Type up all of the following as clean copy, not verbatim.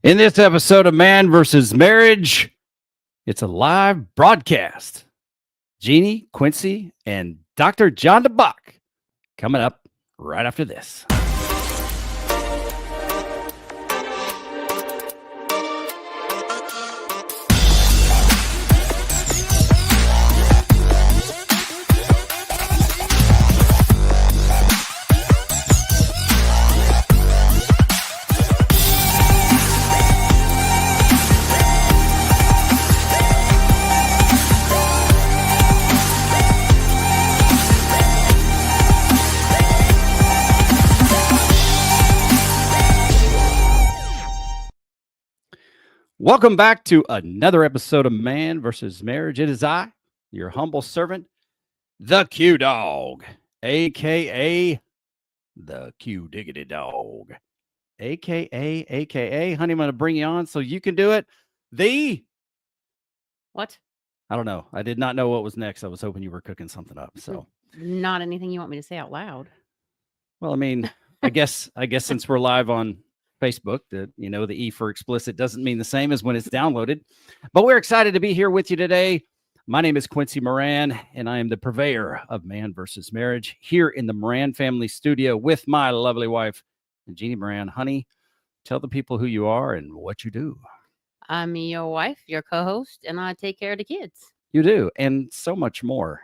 In this episode of Man versus Marriage, it's a live broadcast. Jeannie, Quincy, and Dr. Jon Dabach coming up right after this. Welcome back to another episode of Man versus Marriage. It is I, your humble servant, the Q Dog, aka the Q Diggity Dog, aka, honey, I'm going to bring you on so you can do it. What? I don't know. I did not know what was next. I was hoping you were cooking something up. So, not anything you want me to say out loud. Well, I mean, I guess since we're live on Facebook, that the E for explicit doesn't mean the same as when it's downloaded. But we're excited to be here with you today. My name is Quincy Moran, and I am the purveyor of Man versus Marriage here in the Moran family studio with my lovely wife, Jeannie Moran. Honey, tell the people who you are and what you do. I'm your wife, your co-host, and I take care of the kids. You do, and so much more.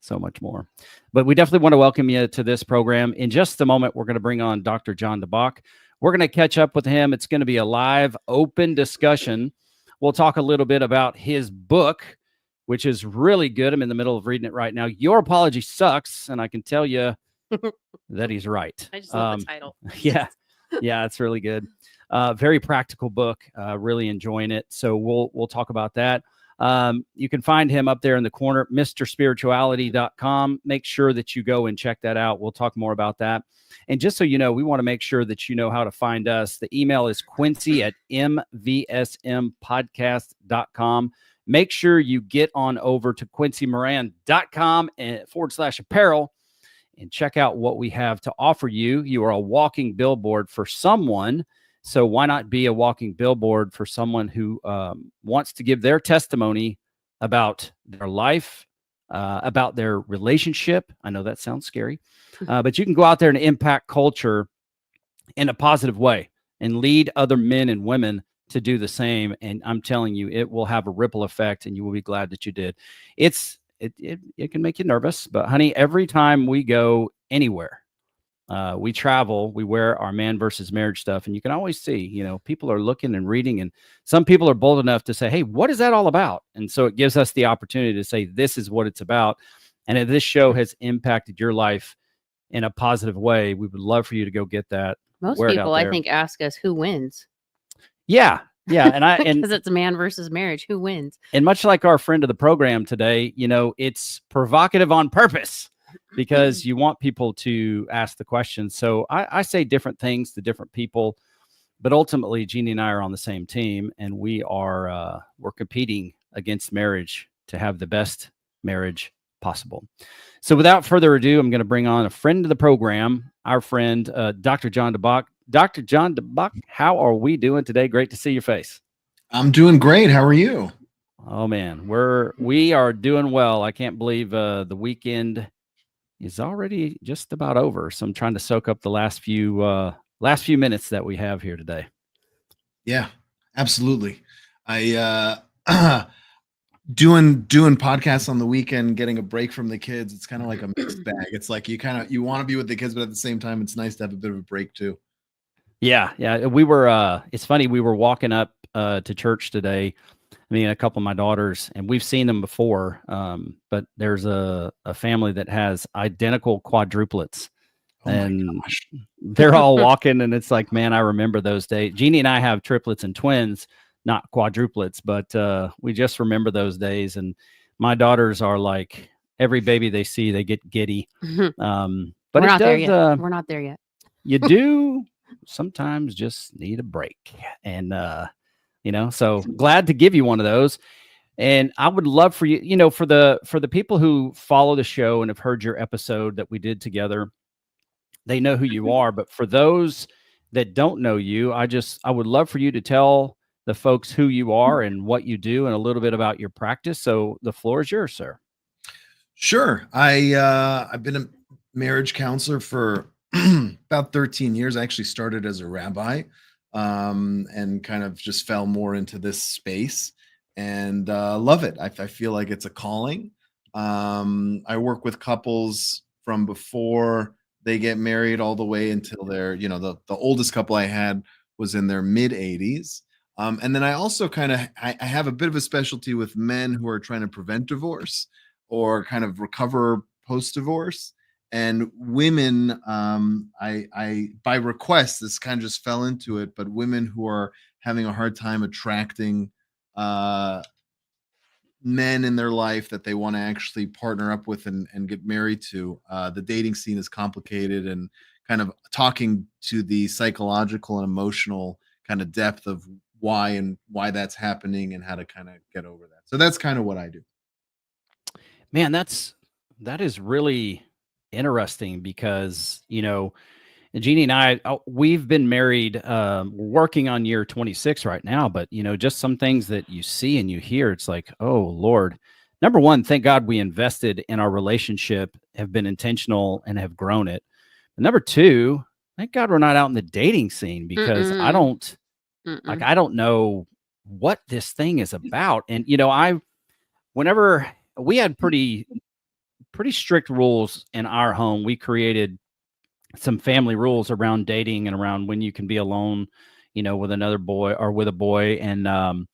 So much more. But we definitely want to welcome you to this program. In just a moment, we're going to bring on Dr. Jon Dabach. We're going to catch up with him. It's going to be a live, open discussion. We'll talk a little bit about his book, which is really good. I'm in the middle of reading it right now. Your Apology Sucks, and I can tell you that he's right. I just love the title. Yeah, it's really good. Very practical book. Really enjoying it. So we'll talk about that. You can find him up there in the corner, MrSpirituality.com. Make sure that you go and check that out. We'll talk more about that. And just so you know, we want to make sure that you know how to find us. The email is quincy@mvsmpodcast.com. Make sure you get on over to quincymoran.com /apparel and check out what we have to offer you. You are a walking billboard for someone. So why not be a walking billboard for someone who wants to give their testimony about their life, about their relationship? I know that sounds scary, but you can go out there and impact culture in a positive way and lead other men and women to do the same. And I'm telling you, it will have a ripple effect, and you will be glad that you did. It can make you nervous, but honey, every time we go anywhere, we travel, we wear our Man versus Marriage stuff, and you can always see, people are looking and reading, and some people are bold enough to say, hey, what is that all about? And so it gives us the opportunity to say, this is what it's about. And if this show has impacted your life in a positive way, we would love for you to go get that. Most people, I think, ask us who wins. Yeah. And because it's Man versus Marriage. Who wins? And much like our friend of the program today, it's provocative on purpose, because you want people to ask the questions. So I say different things to different people, but ultimately Jeannie and I are on the same team, and we're competing against marriage to have the best marriage possible. So without further ado, I'm going to bring on a friend of the program, our friend, Dr. Jon Dabach. Dr. Jon Dabach, how are we doing today? Great to see your face. I'm doing great. How are you? Oh man, we are doing well. I can't believe the weekend is already just about over. So I'm trying to soak up the last few minutes that we have here today. Yeah, absolutely. I doing podcasts on the weekend, getting a break from the kids. It's kind of like a mixed bag. It's like you want to be with the kids, but at the same time, it's nice to have a bit of a break too. Yeah. We were, it's funny. We were walking up to church today, me and a couple of my daughters, and we've seen them before. But there's a family that has identical quadruplets, and they're all walking, and it's like, man, I remember those days. Jeannie and I have triplets and twins, not quadruplets, but we just remember those days. And my daughters are like, every baby they see, they get giddy. But we're not there yet. We're not there yet. You do sometimes just need a break, and so glad to give you one of those. And I would love for you, for the people who follow the show and have heard your episode that we did together, they know who you are. But for those that don't know you, I would love for you to tell the folks who you are and what you do and a little bit about your practice. So the floor is yours, sir. Sure. I've been a marriage counselor for about 13 years. I actually started as a rabbi, and kind of just fell more into this space, and love it. I feel like it's a calling. I work with couples from before they get married all the way until they're, the oldest couple I had was in their mid 80s. And then I also I have a bit of a specialty with men who are trying to prevent divorce or kind of recover post divorce. And women, I by request, this kind of just fell into it, but women who are having a hard time attracting uh, men in their life that they want to actually partner up with and get married to. The dating scene is complicated, and kind of talking to the psychological and emotional kind of depth of why that's happening and how to kind of get over that. So that's kind of what I do. Man, that is really interesting because, Jeannie and I, we've been married, working on year 26 right now, but just some things that you see and you hear, it's like, oh Lord. Number one, thank God we invested in our relationship, have been intentional and have grown it. And number two, thank God we're not out in the dating scene because I don't know what this thing is about. And whenever we had pretty strict rules in our home, we created some family rules around dating and around when you can be alone, with another boy or with a boy. And,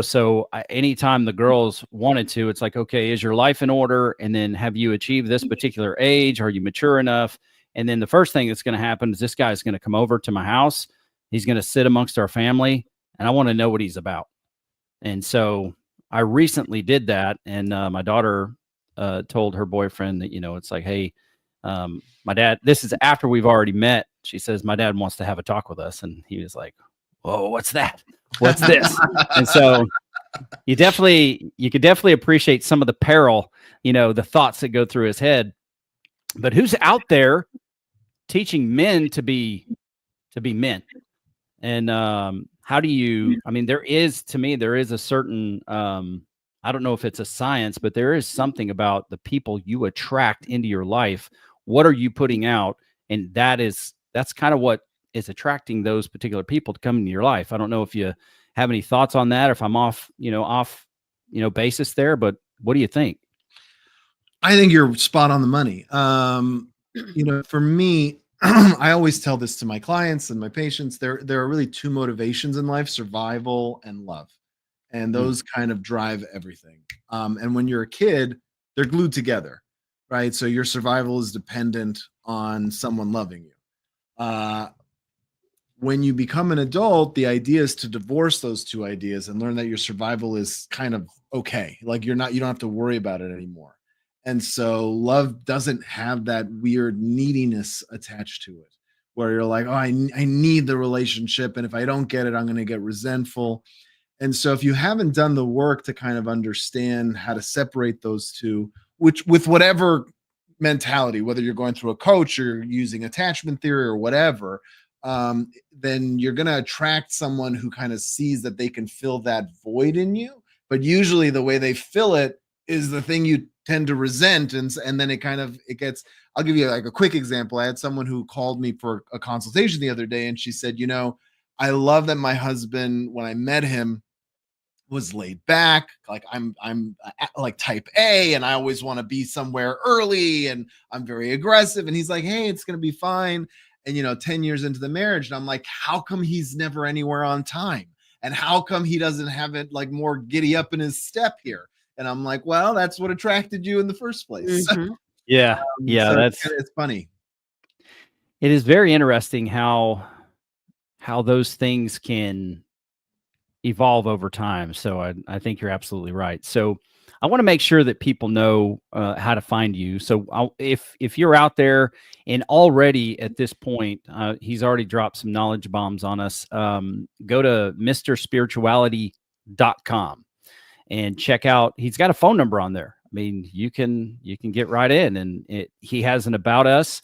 so anytime the girls wanted to, it's like, okay, is your life in order? And then have you achieved this particular age? Are you mature enough? And then the first thing that's going to happen is this guy is going to come over to my house. He's going to sit amongst our family and I want to know what he's about. And so I recently did that. And my daughter told her boyfriend that, it's like, hey, my dad, this is after we've already met. She says, my dad wants to have a talk with us. And he was like, whoa, what's that? What's this? And so you could definitely appreciate some of the peril, the thoughts that go through his head. But who's out there teaching men to be men? And how do you, there is a certain, I don't know if it's a science, but there is something about the people you attract into your life. What are you putting out? And that's kind of what is attracting those particular people to come into your life. I don't know if you have any thoughts on that, or if I'm off basis there, but what do you think? I think you're spot on the money. For me, I always tell this to my clients and my patients. There are really two motivations in life: survival and love. And those kind of drive everything. And when you're a kid, they're glued together, right? So your survival is dependent on someone loving you. When you become an adult, the idea is to divorce those two ideas and learn that your survival is kind of okay. Like you don't have to worry about it anymore. And so love doesn't have that weird neediness attached to it, where you're like, oh, I need the relationship. And if I don't get it, I'm going to get resentful. And so if you haven't done the work to kind of understand how to separate those two, which with whatever mentality, whether you're going through a coach or using attachment theory or whatever, then you're going to attract someone who kind of sees that they can fill that void in you. But usually the way they fill it is the thing you tend to resent. And then it gets, I'll give you like a quick example. I had someone who called me for a consultation the other day, and she said, I love that my husband, when I met him, was laid back. Like I'm like type A, and I always want to be somewhere early, and I'm very aggressive. And he's like, hey, it's going to be fine. And 10 years into the marriage, and I'm like, how come he's never anywhere on time? And how come he doesn't have it like more giddy up in his step here? And I'm like, well, that's what attracted you in the first place. Mm-hmm. Yeah. So it's funny. It is very interesting how those things can evolve over time. So I think you're absolutely right. So I want to make sure that people know how to find you. So if you're out there and already at this point, he's already dropped some knowledge bombs on us, go to mrspirituality.com and check out, he's got a phone number on there. I mean, you can get right in, and he has an about us.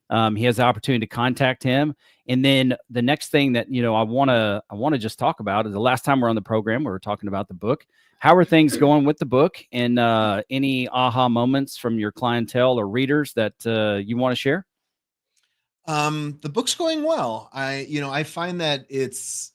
he has the opportunity to contact him. And then the next thing that, I want to just talk about is the last time we're on the program, we were talking about the book. How are things going with the book, and any aha moments from your clientele or readers that you want to share? The book's going well. I find that it's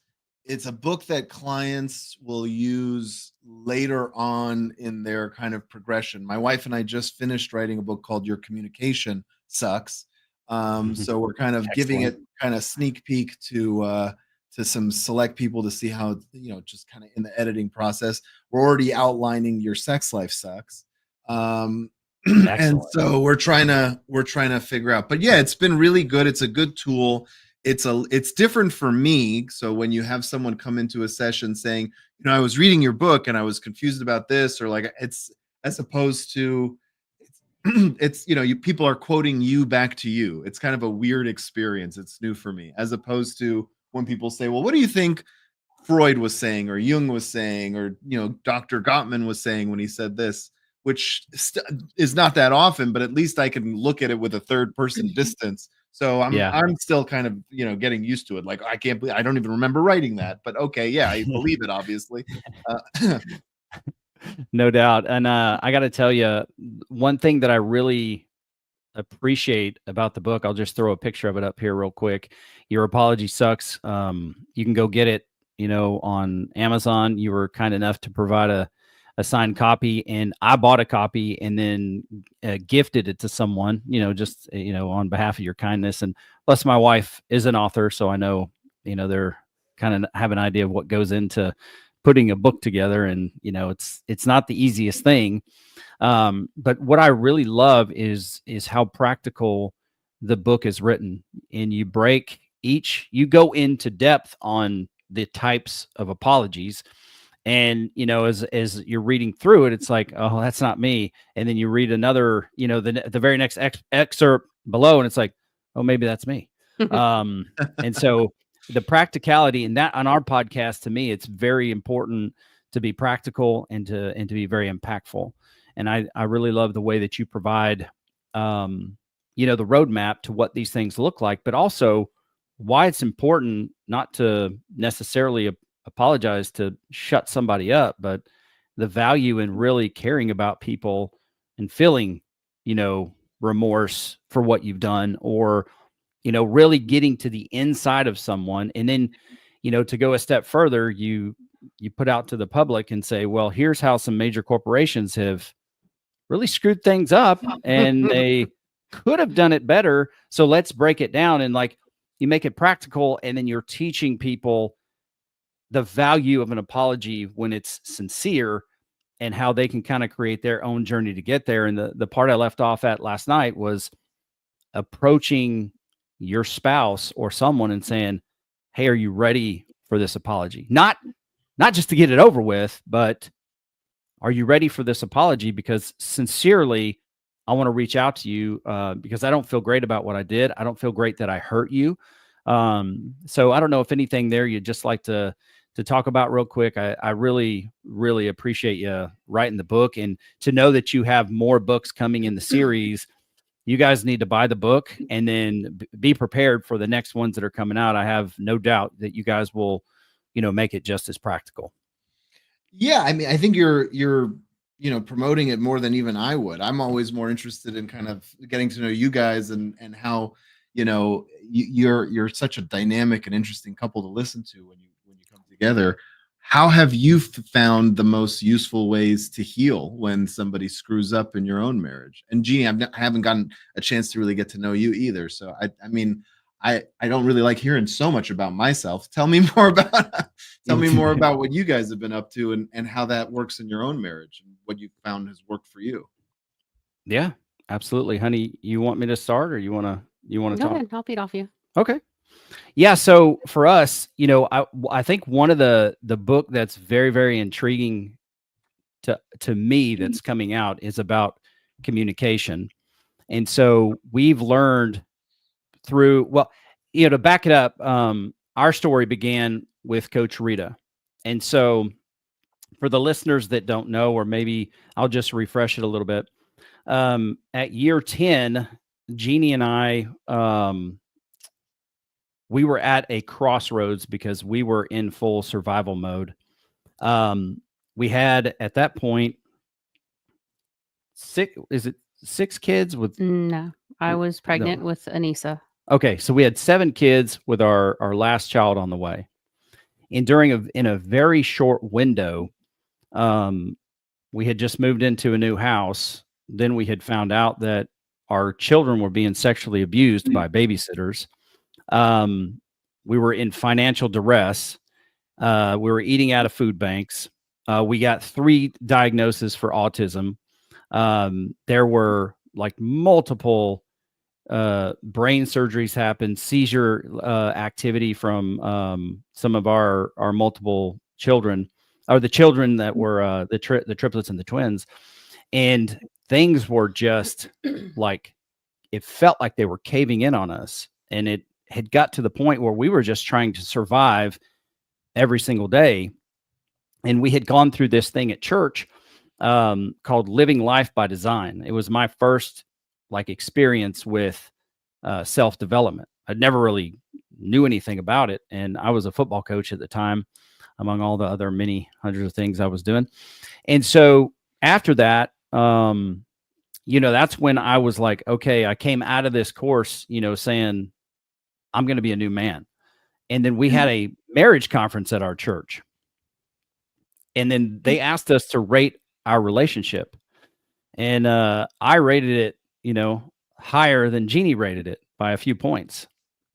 a book that clients will use later on in their kind of progression. My wife and I just finished writing a book called Your Communication Sucks. So we're kind of giving it kind of sneak peek to some select people to see how, just kind of in the editing process. We're already outlining Your Sex Life Sucks. And so we're trying to figure out, but yeah, it's been really good. It's a good tool. It's different for me. So when you have someone come into a session saying, I was reading your book and I was confused about this, or like, it's as opposed to it's people are quoting you back to you. It's kind of a weird experience. It's new for me, as opposed to when people say, well, what do you think Freud was saying, or Jung was saying, or Dr. Gottman was saying when he said this, which is not that often, but at least I can look at it with a third person distance. So I'm still kind of getting used to it. Like, I can't believe I don't even remember writing that, but okay, yeah, I believe it, obviously. No doubt. And I got to tell you, one thing that I really appreciate about the book, I'll just throw a picture of it up here real quick. Your Apology Sucks. You can go get it, on Amazon. You were kind enough to provide a signed copy, and I bought a copy and then gifted it to someone, just, on behalf of your kindness. And plus my wife is an author, so I know, they're kind of have an idea of what goes into putting a book together. And, it's not the easiest thing. But what I really love is how practical the book is written, and you go into depth on the types of apologies. And, as you're reading through it, it's like, oh, that's not me. And then you read another, the very next excerpt below, and it's like, oh, maybe that's me. And so the practicality in that on our podcast, to me, it's very important to be practical and to be very impactful. And I really love the way that you provide, the roadmap to what these things look like, but also why it's important not to necessarily apologize to shut somebody up, but the value in really caring about people and feeling, remorse for what you've done, or, really getting to the inside of someone. And then, to go a step further, you put out to the public and say, well, here's how some major corporations have really screwed things up and they could have done it better. So let's break it down. And like, you make it practical, and then you're teaching people the value of an apology when it's sincere, and how they can kind of create their own journey to get there. And the part I left off at last night was approaching your spouse or someone and saying, hey, are you ready for this apology? Not just to get it over with, but are you ready for this apology? Because sincerely, I want to reach out to you because I don't feel great about what I did. I don't feel great that I hurt you. So I don't know if anything there you'd just like to talk about real quick. I really, really appreciate you writing the book, and to know that you have more books coming in the series. You guys need to buy the book and then be prepared for the next ones that are coming out. I have no doubt that you guys will, make it just as practical. Yeah, I mean, I think you're promoting it more than even I would. I'm always more interested in kind of getting to know you guys and how you're such a dynamic and interesting couple to listen to when you come together. How have you found the most useful ways to heal when somebody screws up in your own marriage? And Jeannie, I haven't gotten a chance to really get to know you either. So I mean, I don't really like hearing so much about myself. Tell me more about what you guys have been up to, and how that works in your own marriage, and what you found has worked for you. Yeah, absolutely. Honey, you want me to start, or you want to Go talk? ahead. I'll feed off you. Okay. Yeah. So for us, I think one of the book that's very, very intriguing to me that's coming out is about communication. And so we've learned through, well, to back it up, our story began with Coach Rita. And so for the listeners that don't know, or maybe I'll just refresh it a little bit. At year 10, Jeannie and I, we were at a crossroads because we were in full survival mode. We had at that point six kids with No, I was no. pregnant with Anissa. Okay, so we had 7 kids with our last child on the way. And in a very short window, we had just moved into a new house. Then we had found out that our children were being sexually abused by babysitters. We were in financial duress. We were eating out of food banks. We got 3 diagnoses for autism. There were like multiple brain surgeries happened, seizure activity from some of our multiple children, or the children that were the triplets and the twins, and things were just like, it felt like they were caving in on us, and it had got to the point where we were just trying to survive every single day. And we had gone through this thing at church called Living Life by Design. It was my first like experience with self-development. I'd never really knew anything about it. And I was a football coach at the time, among all the other many hundreds of things I was doing. And so after that, that's when I was like, okay, I came out of this course, saying I'm going to be a new man. And then we had a marriage conference at our church. And then they asked us to rate our relationship. And I rated it, higher than Jeannie rated it by a few points.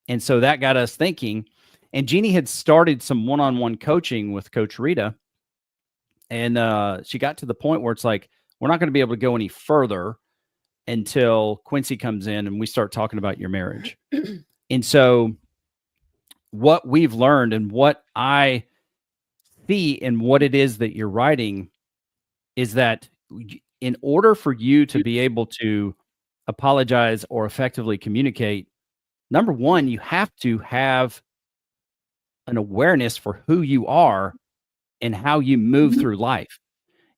And so that got us thinking. And Jeannie had started some one-on-one coaching with Coach Rita. And she got to the point where it's like, we're not going to be able to go any further until Quincy comes in and we start talking about your marriage. And so what we've learned and what I see in what it is that you're writing is that in order for you to be able to apologize or effectively communicate, number one, you have to have an awareness for who you are and how you move through life.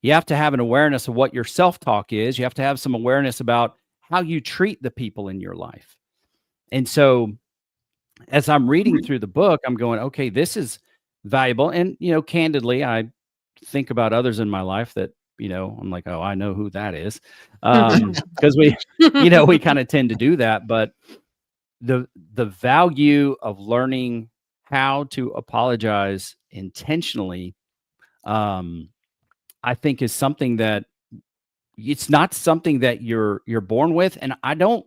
You have to have an awareness of what your self-talk is. You have to have some awareness about how you treat the people in your life. And so as I'm reading through the book, I'm going, okay, this is valuable. And, candidly, I think about others in my life that, I'm like, oh, I know who that is. Because we kind of tend to do that. But the value of learning how to apologize intentionally, I think is something that it's not something that you're born with. And I don't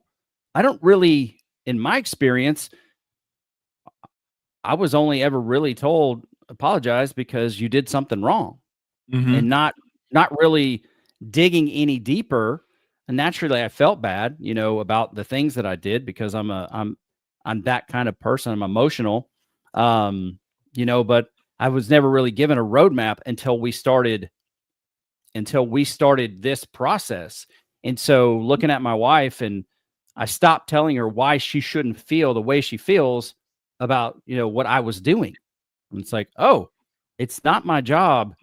really, in my experience, I was only ever really told apologize because you did something wrong, and not really digging any deeper. And naturally I felt bad, about the things that I did because I'm that kind of person. I'm emotional. But I was never really given a roadmap until we started this process. And so looking at my wife, and I stopped telling her why she shouldn't feel the way she feels about, what I was doing. And it's like, oh, it's not my job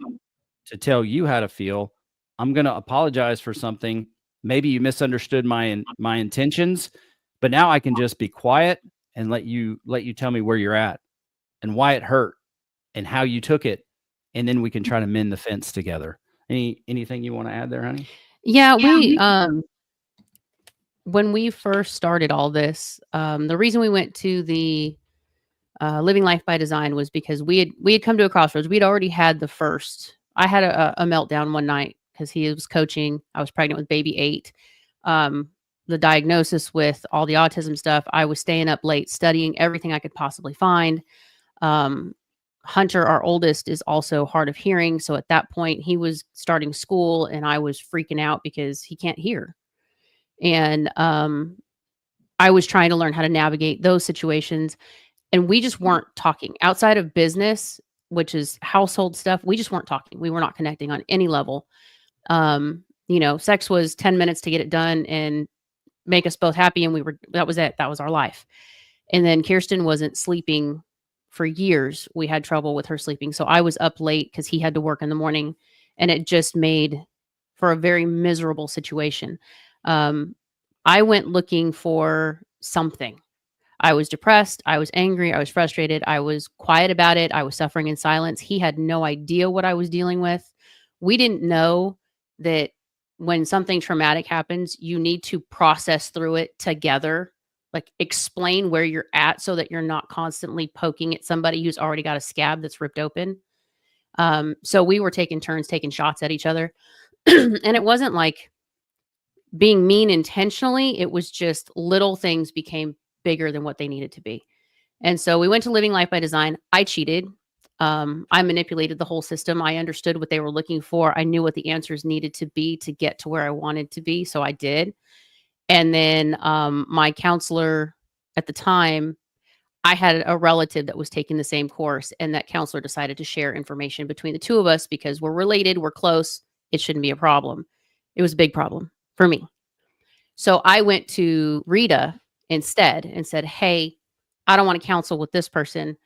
to tell you how to feel. I'm going to apologize for something. Maybe you misunderstood my intentions, but now I can just be quiet and let you tell me where you're at and why it hurt and how you took it. And then we can try to mend the fence together. Anything you want to add there, honey? Yeah, we when we first started all this, the reason we went to the Living Life by Design was because we had come to a crossroads. We'd already had the first. I had a meltdown one night because he was coaching. I was pregnant with baby 8. The diagnosis with all the autism stuff. I was staying up late studying everything I could possibly find. Hunter, our oldest, is also hard of hearing. So at that point, he was starting school and I was freaking out because he can't hear. And I was trying to learn how to navigate those situations. And we just weren't talking outside of business, which is household stuff. We just weren't talking. We were not connecting on any level. Sex was 10 minutes to get it done and make us both happy. And that was it. That was our life. And then Kirsten wasn't sleeping for years. We had trouble with her sleeping. So I was up late because he had to work in the morning, and it just made for a very miserable situation. I went looking for something. I was depressed. I was angry. I was frustrated. I was quiet about it. I was suffering in silence. He had no idea what I was dealing with. We didn't know that when something traumatic happens, you need to process through it together, like explain where you're at so that you're not constantly poking at somebody who's already got a scab that's ripped open. So we were taking turns, taking shots at each other. And it wasn't like being mean intentionally. It was just little things became bigger than what they needed to be. And so we went to Living Life by Design. I cheated. I manipulated the whole system. I understood what they were looking for. I knew what the answers needed to be to get to where I wanted to be. So I did. And then my counselor at the time, I had a relative that was taking the same course, and that counselor decided to share information between the two of us because we're related, we're close. It shouldn't be a problem. It was a big problem for me. So I went to Rita instead and said, "Hey, I don't want to counsel with this person.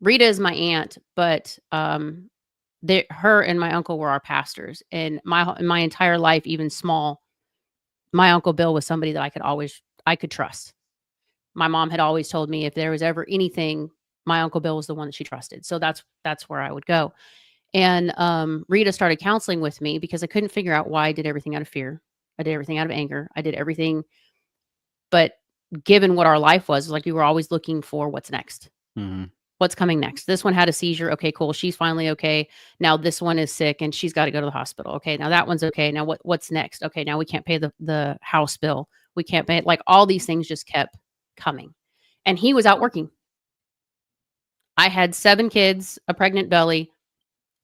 Rita is my aunt, but her and my uncle were our pastors, and my entire life, even small, my uncle Bill was somebody that I could trust. My mom had always told me if there was ever anything, my uncle Bill was the one that she trusted. So that's where I would go. And Rita started counseling with me because I couldn't figure out why I did everything out of fear. I did everything out of anger. I did everything, but given what our life was like we were always looking for what's next. Mm-hmm. What's coming next? This one had a seizure. Okay, cool. She's finally okay. Now this one is sick and she's got to go to the hospital. Okay, now that one's okay. Now what's next? Okay, now we can't pay the house bill. We can't pay it. Like all these things just kept coming. And he was out working. I had 7 kids, a pregnant belly,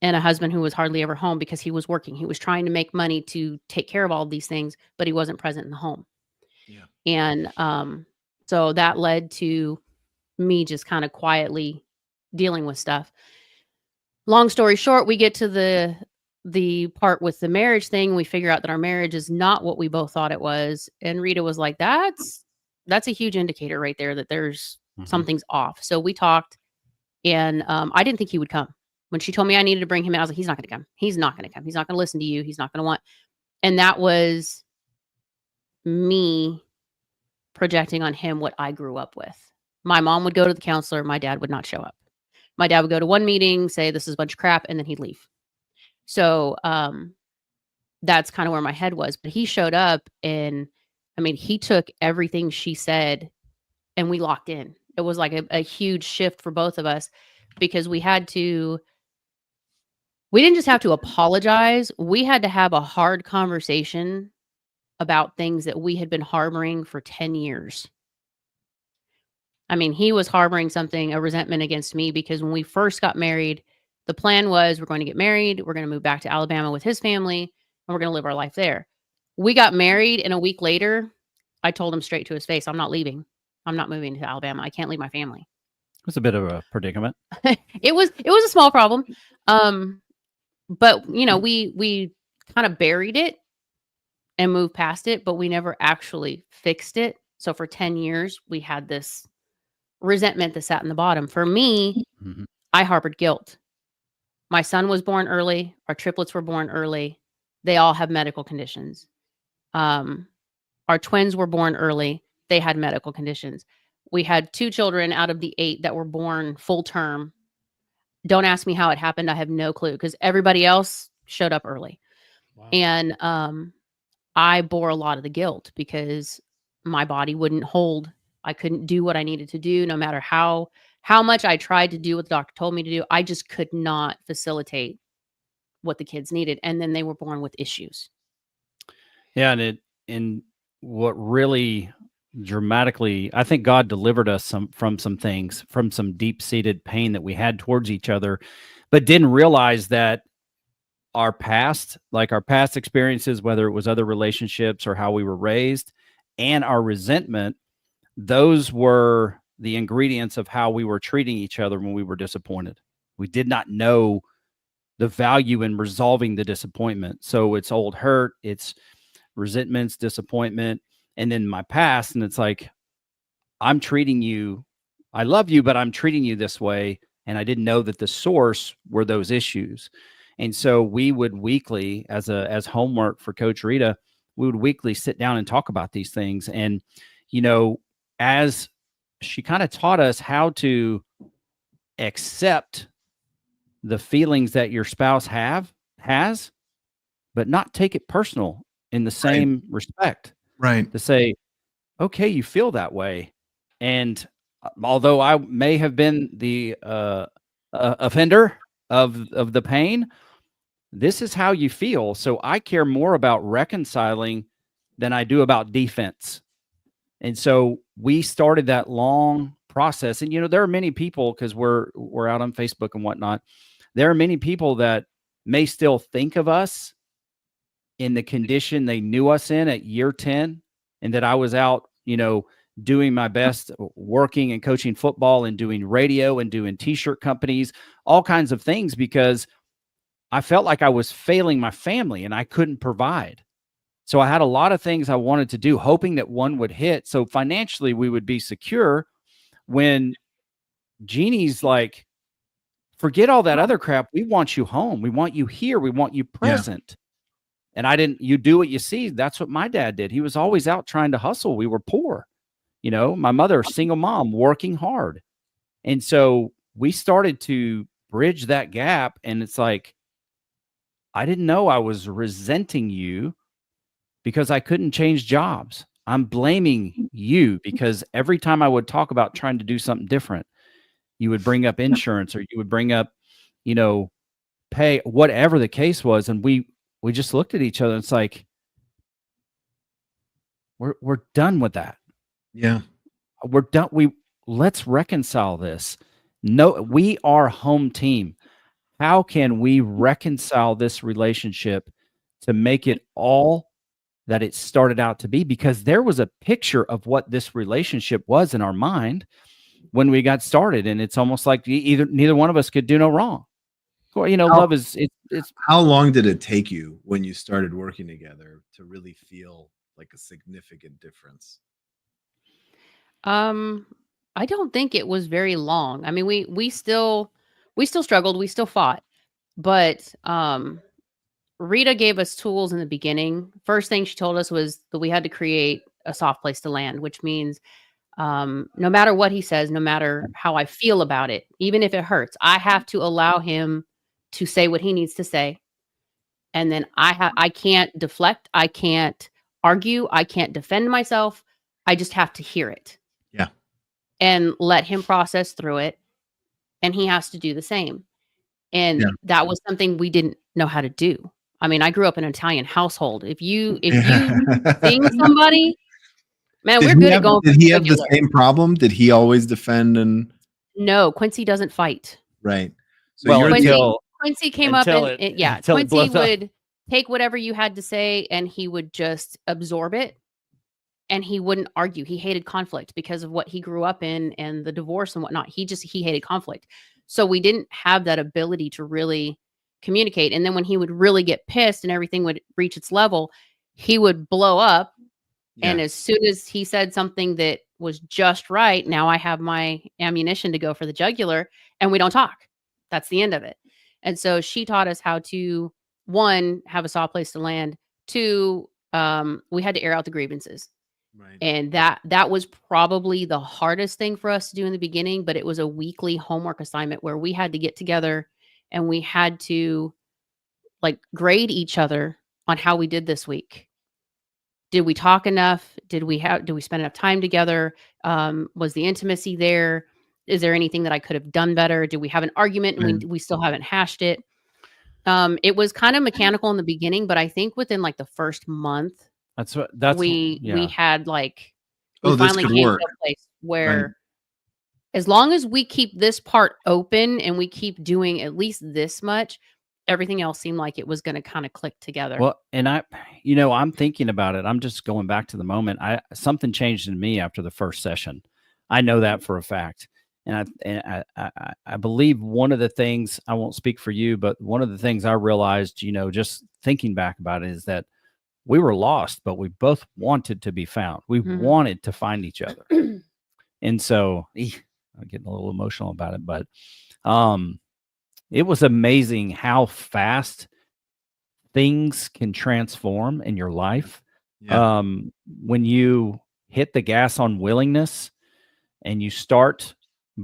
and a husband who was hardly ever home because he was working. He was trying to make money to take care of all of these things, but he wasn't present in the home. Yeah. And so that led to me just kind of quietly dealing with stuff. Long story short, we get to the part with the marriage thing. We figure out that our marriage is not what we both thought it was. And Rita was like, that's a huge indicator right there that there's something's off. So we talked, and I didn't think he would come. When she told me I needed to bring him in, I was like, he's not going to come. He's not going to come. He's not going to listen to you. He's not going to want. And that was me projecting on him what I grew up with. My mom would go to the counselor. My dad would not show up. My dad would go to one meeting, say this is a bunch of crap, and then he'd leave. So that's kind of where my head was. But he showed up, and I mean, he took everything she said, and we locked in. It was like a huge shift for both of us because we didn't just have to apologize. We had to have a hard conversation about things that we had been harboring for 10 years. I mean, he was harboring a resentment against me because when we first got married, the plan was we're going to get married, we're going to move back to Alabama with his family, and we're going to live our life there. We got married, and a week later, I told him straight to his face, I'm not leaving. I'm not moving to Alabama. I can't leave my family. It was a bit of a predicament. It was a small problem. But we kind of buried it and moved past it, but we never actually fixed it. So for 10 years, we had this resentment that sat in the bottom. For me, I harbored guilt. My son was born early. Our triplets were born early. They all have medical conditions. Our twins were born early. They had medical conditions. We had 2 children out of the 8 that were born full term. Don't ask me how it happened. I have no clue because everybody else showed up early. Wow. And I bore a lot of the guilt because my body wouldn't hold. I couldn't do what I needed to do no matter how much I tried to do what the doctor told me to do. I just could not facilitate what the kids needed. And then they were born with issues. Yeah. And what really dramatically, I think God delivered us from some things, from some deep-seated pain that we had towards each other, but didn't realize that our past experiences, whether it was other relationships or how we were raised, and our resentment, those were the ingredients of how we were treating each other when we were disappointed. We did not know the value in resolving the disappointment. So it's old hurt, it's resentments, disappointment, and then my past. And it's like, I love you, but I'm treating you this way. And I didn't know that the source were those issues. And so we would weekly, as homework for Coach Rita, would weekly sit down and talk about these things. And, as she kind of taught us how to accept the feelings that your spouse has, but not take it personal in the same respect. Right. To say, okay, you feel that way. And although I may have been the offender of the pain, this is how you feel. So I care more about reconciling than I do about defense. And so we started that long process. And there are many people, because we're out on Facebook and whatnot. There are many people that may still think of us in the condition they knew us in at year 10, and that I was out, doing my best, working and coaching football and doing radio and doing t-shirt companies, all kinds of things, because I felt like I was failing my family and I couldn't provide. So I had a lot of things I wanted to do, hoping that one would hit. So financially we would be secure, when Jeannie's like, forget all that other crap. We want you home. We want you here. We want you present. And you do what you see. That's what my dad did. He was always out trying to hustle. We were poor. My mother, single mom, working hard. And so we started to bridge that gap. And it's like, I didn't know I was resenting you because I couldn't change jobs. I'm blaming you because every time I would talk about trying to do something different, you would bring up insurance, or you would bring up, pay, whatever the case was. And we just looked at each other, and it's like, we're done with that. Yeah. We're done. Let's reconcile this. No, we are home team. How can we reconcile this relationship to make it all that it started out to be? Because there was a picture of what this relationship was in our mind when we got started. And it's almost like neither one of us could do no wrong. Well, love is, it's. How long did it take you when you started working together to really feel like a significant difference? I don't think it was very long. I mean, we still struggled, we still fought, but Rita gave us tools in the beginning. First thing she told us was that we had to create a soft place to land, which means no matter what he says, no matter how I feel about it, even if it hurts, I have to allow him to say what he needs to say. And then I can't deflect, I can't argue, I can't defend myself. I just have to hear it. Yeah. And let him process through it. And he has to do the same. And that was something we didn't know how to do. I mean, I grew up in an Italian household. If you sing somebody, man, we're good at going. Did he have the same problem? Did he always defend? And no, Quincy doesn't fight. Right. So Quincy came up and Quincy would take whatever you had to say and he would just absorb it. And he wouldn't argue. He hated conflict because of what he grew up in and the divorce and whatnot. He hated conflict. So we didn't have that ability to really communicate. And then when he would really get pissed and everything would reach its level, he would blow up. Yeah. And as soon as he said something that was just right, now I have my ammunition to go for the jugular, and we don't talk. That's the end of it. And so she taught us how to, one, have a soft place to land. Two, we had to air out the grievances. Right. And that was probably the hardest thing for us to do in the beginning, but it was a weekly homework assignment where we had to get together and we had to grade each other on how we did this week. Did we talk enough? Did we spend enough time together? Was the intimacy there? Is there anything that I could have done better? Did we have an argument and we still haven't hashed it? It was kind of mechanical in the beginning, but I think within the first month, we had we finally came to a place where as long as we keep this part open and we keep doing at least this much, everything else seemed like it was going to kind of click together. Well, and I'm thinking about it. I'm just going back to the moment. Something changed in me after the first session. I know that for a fact. And I believe one of the things, I won't speak for you, but one of the things I realized, just thinking back about it, is that we were lost, but we both wanted to be found. We wanted to find each other. And so I'm getting a little emotional about it, but it was amazing how fast things can transform in your life Yeah. When you hit the gas on willingness and you start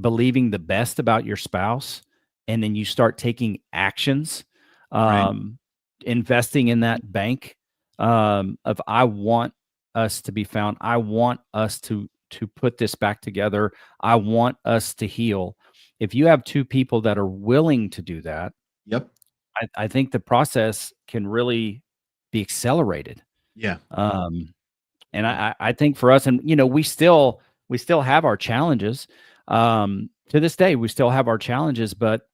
believing the best about your spouse, and then you start taking actions, Right. um, investing in that bank, of I want us to be found. I want us to put this back together. I want us to heal. If you have two people that are willing to do that, Yep. I think the process can really be accelerated. Yeah. Um, and Yeah. I think for us, and we still have our challenges. To this day, we still have our challenges, but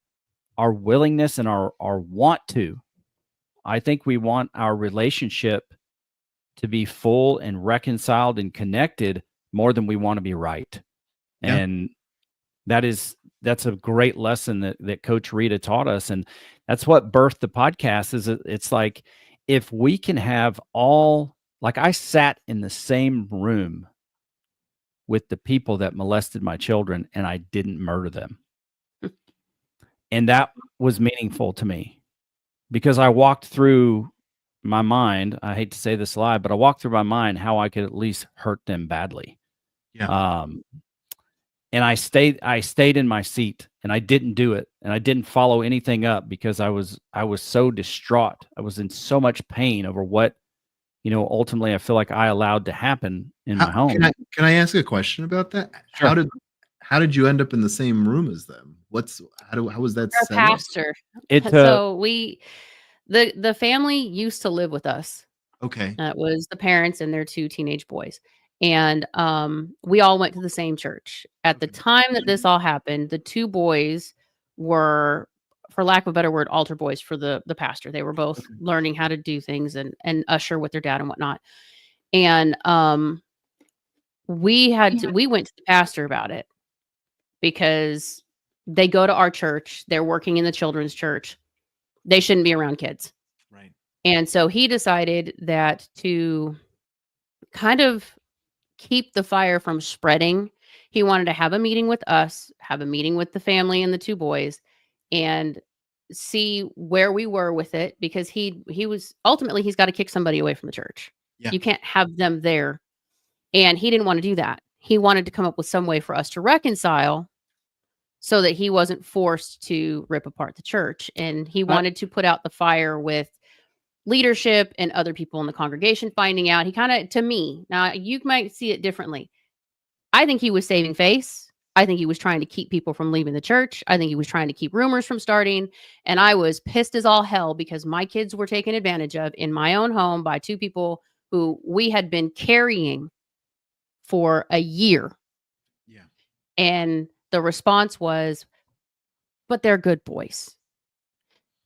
our willingness and our want to, I think we want our relationship to be full and reconciled and connected more than we want to be right. Yeah. And that's a great lesson that Coach Rita taught us. And that's what birthed the podcast. It's like, if we can have all, like, I sat in the same room with the people that molested my children and I didn't murder them. And that was meaningful to me because I walked through my mind. I hate to say this live, but I walked through my mind how I could at least hurt them badly. Yeah. And I stayed in my seat and I didn't do it. And I didn't follow anything up because I was so distraught. I was in so much pain over what, ultimately I feel like I allowed to happen in my home. Can I ask a question about that? Sure. How did you end up in the same room as them? How was that Our set up? pastor. It So the family used to live with us. Okay. It was the parents and their two teenage boys. And we all went to the same church. At the Okay. time that this all happened, the two boys were, for lack of a better word, altar boys for the pastor. They were both Okay. learning how to do things and usher with their dad and whatnot. And we went to the pastor about it because they go to our church. They're working in the children's church. They shouldn't be around kids. Right. And so he decided that to kind of keep the fire from spreading, he wanted to have a meeting with us, have a meeting with the family and the two boys, and see where we were with it, because he was ultimately, he's got to kick somebody away from the church. Yeah. You can't have them there. And he didn't want to do that. He wanted to come up with some way for us to reconcile so that he wasn't forced to rip apart the church. And he wanted to put out the fire with leadership and other people in the congregation finding out. He kind of, to me, now you might see it differently. I think he was saving face. I think he was trying to keep people from leaving the church. I think he was trying to keep rumors from starting. And I was pissed as all hell because my kids were taken advantage of in my own home by two people who we had been carrying for a year. Yeah. And the response was, but they're good boys.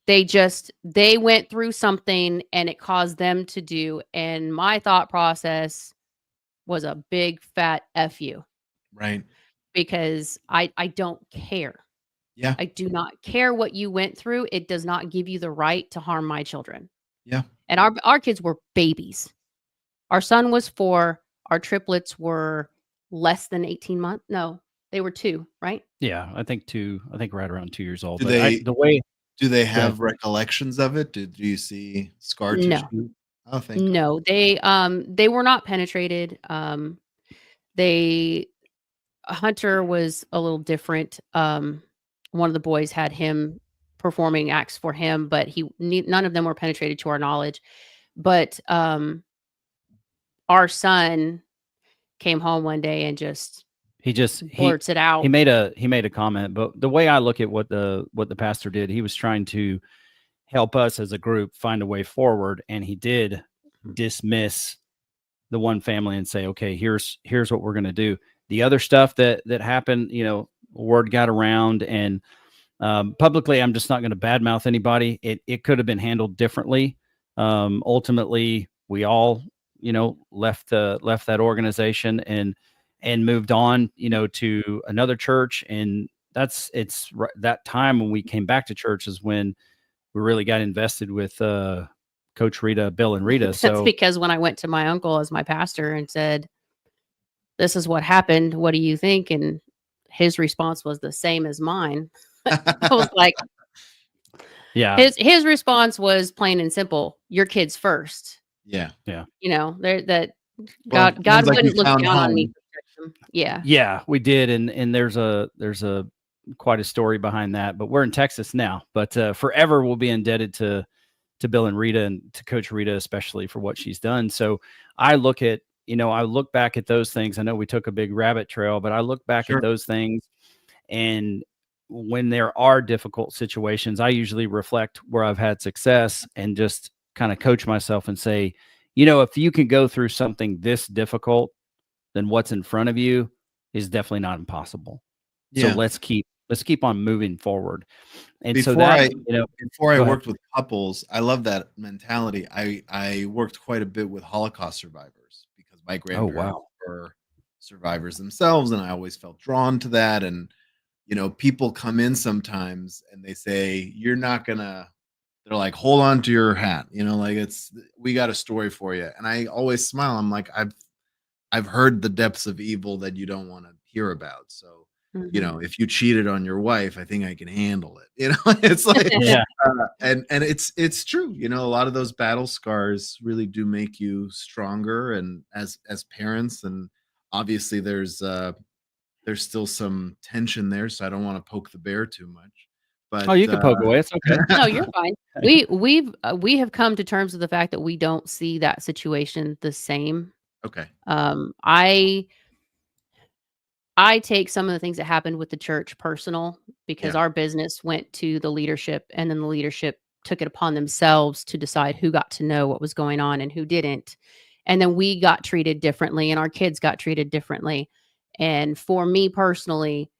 They went through something and it caused them to do. And my thought process was a big fat F you, Right. because I don't care. Yeah. I do not care what you went through. It does not give you the right to harm my children. Yeah. And our kids were babies. Our son was 4. Our triplets were less than 18 months. No, they were 2, right? Yeah, I think right around 2 years old. Do But they the way do they Go ahead. have recollections of it? Do you see scar No. tissue? Oh, thank God. No, they were not penetrated. They Hunter was a little different. One of the boys had him performing acts for him, but none of them were penetrated to our knowledge. But our son came home one day and just he blurts it out. he made a comment, but the way I look at what the pastor did, he was trying to help us as a group find a way forward, and he did dismiss the one family and say, okay, here's what we're going to do. The other stuff that happened, word got around, and publicly, I'm just not going to badmouth anybody. It could have been handled differently. Ultimately, we all, left that organization and moved on, to another church. And that time when we came back to church is when we really got invested with Coach Rita, Bill, and Rita. That's So because when I went to my uncle as my pastor and said, "This is what happened. What do you think?" and his response was the same as mine. I was like, yeah, his response was plain and simple: "Your kids first." Yeah. You know, there that Well, God it God sounds like you wouldn't look found down on me home. to protect them. Yeah. Yeah, we did, and there's a quite a story behind that. But we're in Texas now. But forever we'll be indebted to Bill and Rita, and to Coach Rita especially, for what she's done. So I look at, I look back at those things. I know we took a big rabbit trail, but I look back Sure. at those things, and when there are difficult situations, I usually reflect where I've had success and just kind of coach myself and say, if you can go through something this difficult, then what's in front of you is definitely not impossible. So Yeah. let's keep on moving forward. And so Before that, I before I go ahead. worked with couples, I love that mentality. I worked quite a bit with Holocaust survivors because my grandparents wow. were survivors themselves, and I always felt drawn to that. And people come in sometimes and they say, "You're not gonna." They're like, "Hold on to your hat," like we got a story for you. And I always smile. I'm like, I've heard the depths of evil that you don't want to hear about. So, Mhm. if you cheated on your wife, I think I can handle it. It's like, Yeah. and it's true. A lot of those battle scars really do make you stronger, and as parents, and obviously there's still some tension there, so I don't want to poke the bear too much. Oh, But you can poke away. It's okay. No, you're fine. We have come to terms with the fact that we don't see that situation the same. okay, I take some of the things that happened with the church personal because yeah, our business went to the leadership, and then the leadership took it upon themselves to decide who got to know what was going on and who didn't. And then we got treated differently and our kids got treated differently. And for me personally,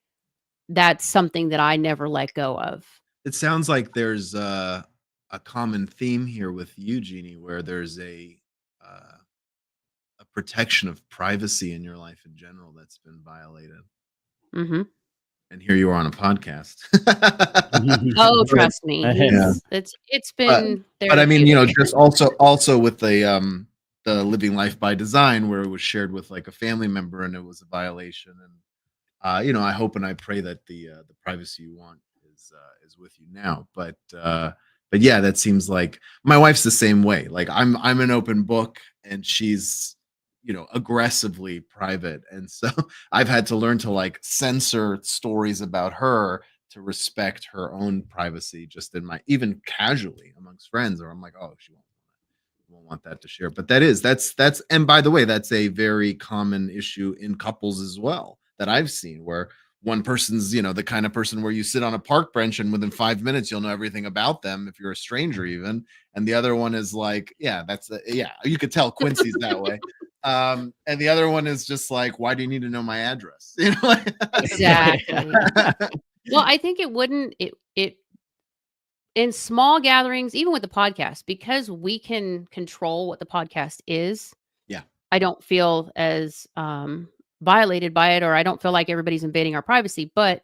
that's something that I never let go of. it sounds like there's a common theme here with you, Jeannie, where there's uh, a protection of privacy in your life in general that's been violated. Mhm. And here you are on a podcast. Oh, But trust me. yeah, It's but been but I mean, therapeutic. just also with the living life by design, where it was shared with like a family member and it was a violation. And I hope and I pray that the privacy you want is with you now. But yeah, that seems like my wife's the same way. Like I'm an open book, and she's aggressively private, and so I've had to learn to like censor stories about her to respect her own privacy, just in my even casually amongst friends, or I'm like, oh, she won't want that to share. But that's and by the way, that's a very common issue in couples as well that I've seen, where one person's the kind of person where you sit on a park bench and within 5 minutes you'll know everything about them if you're a stranger even, and the other one is like, yeah, yeah, you could tell Quincy's that way. And the other one is just like, why do you need to know my address? Exactly. Well, I think it wouldn't it in small gatherings, even with the podcast, because we can control what the podcast is, Yeah. I don't feel as violated by it, or I don't feel like everybody's invading our privacy. But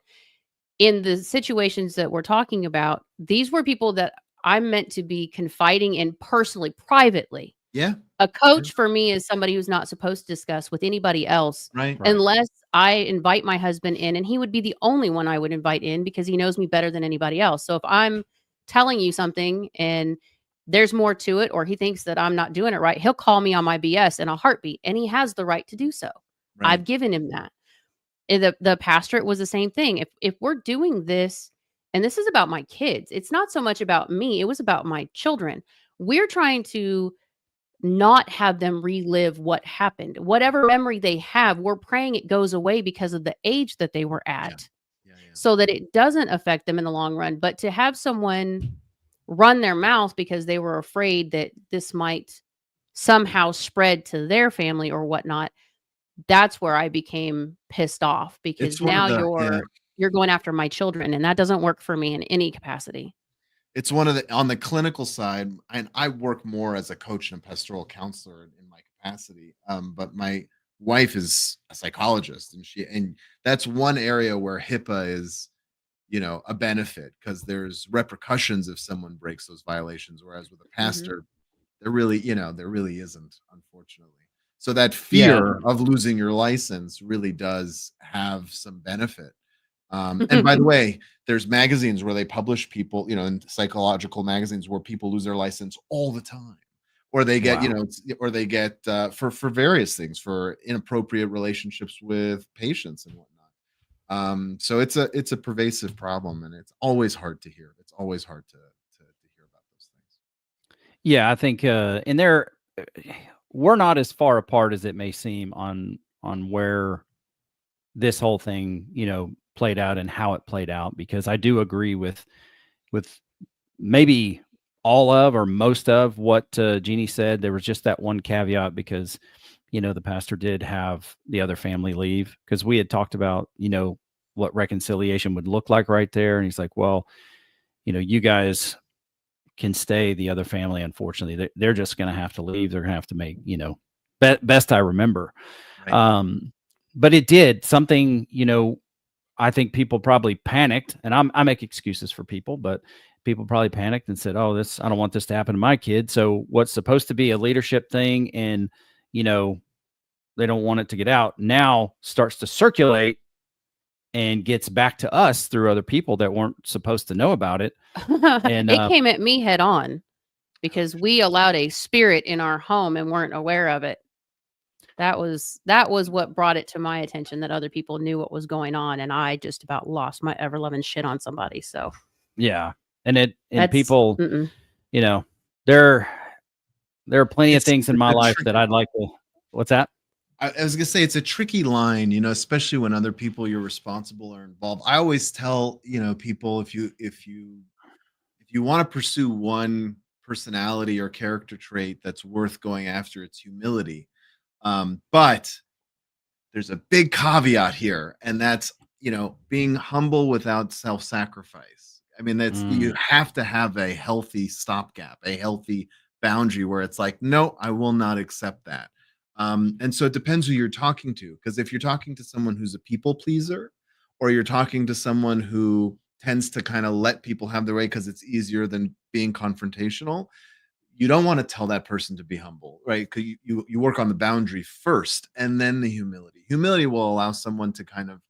in the situations that we're talking about, these were people that I'm meant to be confiding in personally, privately. Yeah. A coach for me is somebody who's not supposed to discuss with anybody else Right. Right. unless I invite my husband in, and he would be the only one I would invite in because he knows me better than anybody else. So if I'm telling you something and there's more to it, or he thinks that I'm not doing it right, he'll call me on my BS in a heartbeat, and he has the right to do so. Right. I've given him that. And the pastorate was the same thing. If we're doing this, and this is about my kids, it's not so much about me, it was about my children. We're trying to not have them relive what happened. Whatever memory they have, we're praying it goes away because of the age that they were Yeah. at, Yeah. so that it doesn't affect them in the long run. But to have someone run their mouth because they were afraid that this might somehow spread to their family or whatnot, that's where I became pissed off, because It's one of now the you're going after my children, and that doesn't work for me in any capacity. It's one of the on the clinical side, and I work more as a coach and pastoral counselor in my capacity. But my wife is a psychologist, and that's one area where HIPAA is, a benefit, because there's repercussions if someone breaks those violations. Whereas with a Mhm. pastor, there really isn't, unfortunately. So that Yeah. fear of losing your license really does have some benefit. And by the way, there's magazines where they publish people, in psychological magazines, where people lose their license all the time, or they get, Wow. or they get for various things, for inappropriate relationships with patients and whatnot. So it's a pervasive problem, and it's always hard to hear. It's always hard to hear about those things. Yeah, I think, and we're not as far apart as it may seem on where this whole thing, played out and how it played out, because I do agree with maybe all of or most of what Jeannie said. There was just that one caveat because, the pastor did have the other family leave, because we had talked about, what reconciliation would look like right there. And he's like, well, you guys can stay. The other family, unfortunately, they're just going to have to leave. They're going to have to make, best I remember. Right. But it did something, I think people probably panicked, and I make excuses for people, but people probably panicked and said, "Oh, I don't want this to happen to my kid." So what's supposed to be a leadership thing, and they don't want it to get out, now starts to circulate and gets back to us through other people that weren't supposed to know about it. And It came at me head on because we allowed a spirit in our home and weren't aware of it. That was what brought it to my attention, that other people knew what was going on, and I just about lost my ever loving shit on somebody. So yeah, and that's people, mm-mm. there are plenty of It's things in my a life tricky that I'd like to. What's that? I was gonna say it's a tricky line, especially when other people you're responsible are involved. I always tell, people, if you want to pursue one personality or character trait that's worth going after, it's humility. But there's a big caveat here, and that's, being humble without self-sacrifice. I mean, you Mm, have to have a healthy stopgap, a healthy boundary where it's like, no, I will not accept that. And so it depends who you're talking to, because if you're talking to someone who's a people pleaser, or you're talking to someone who tends to kind of let people have their way because it's easier than being confrontational, you don't want to tell that person to be humble, right? Because you work on the boundary first and then the humility. Humility will allow someone to kind of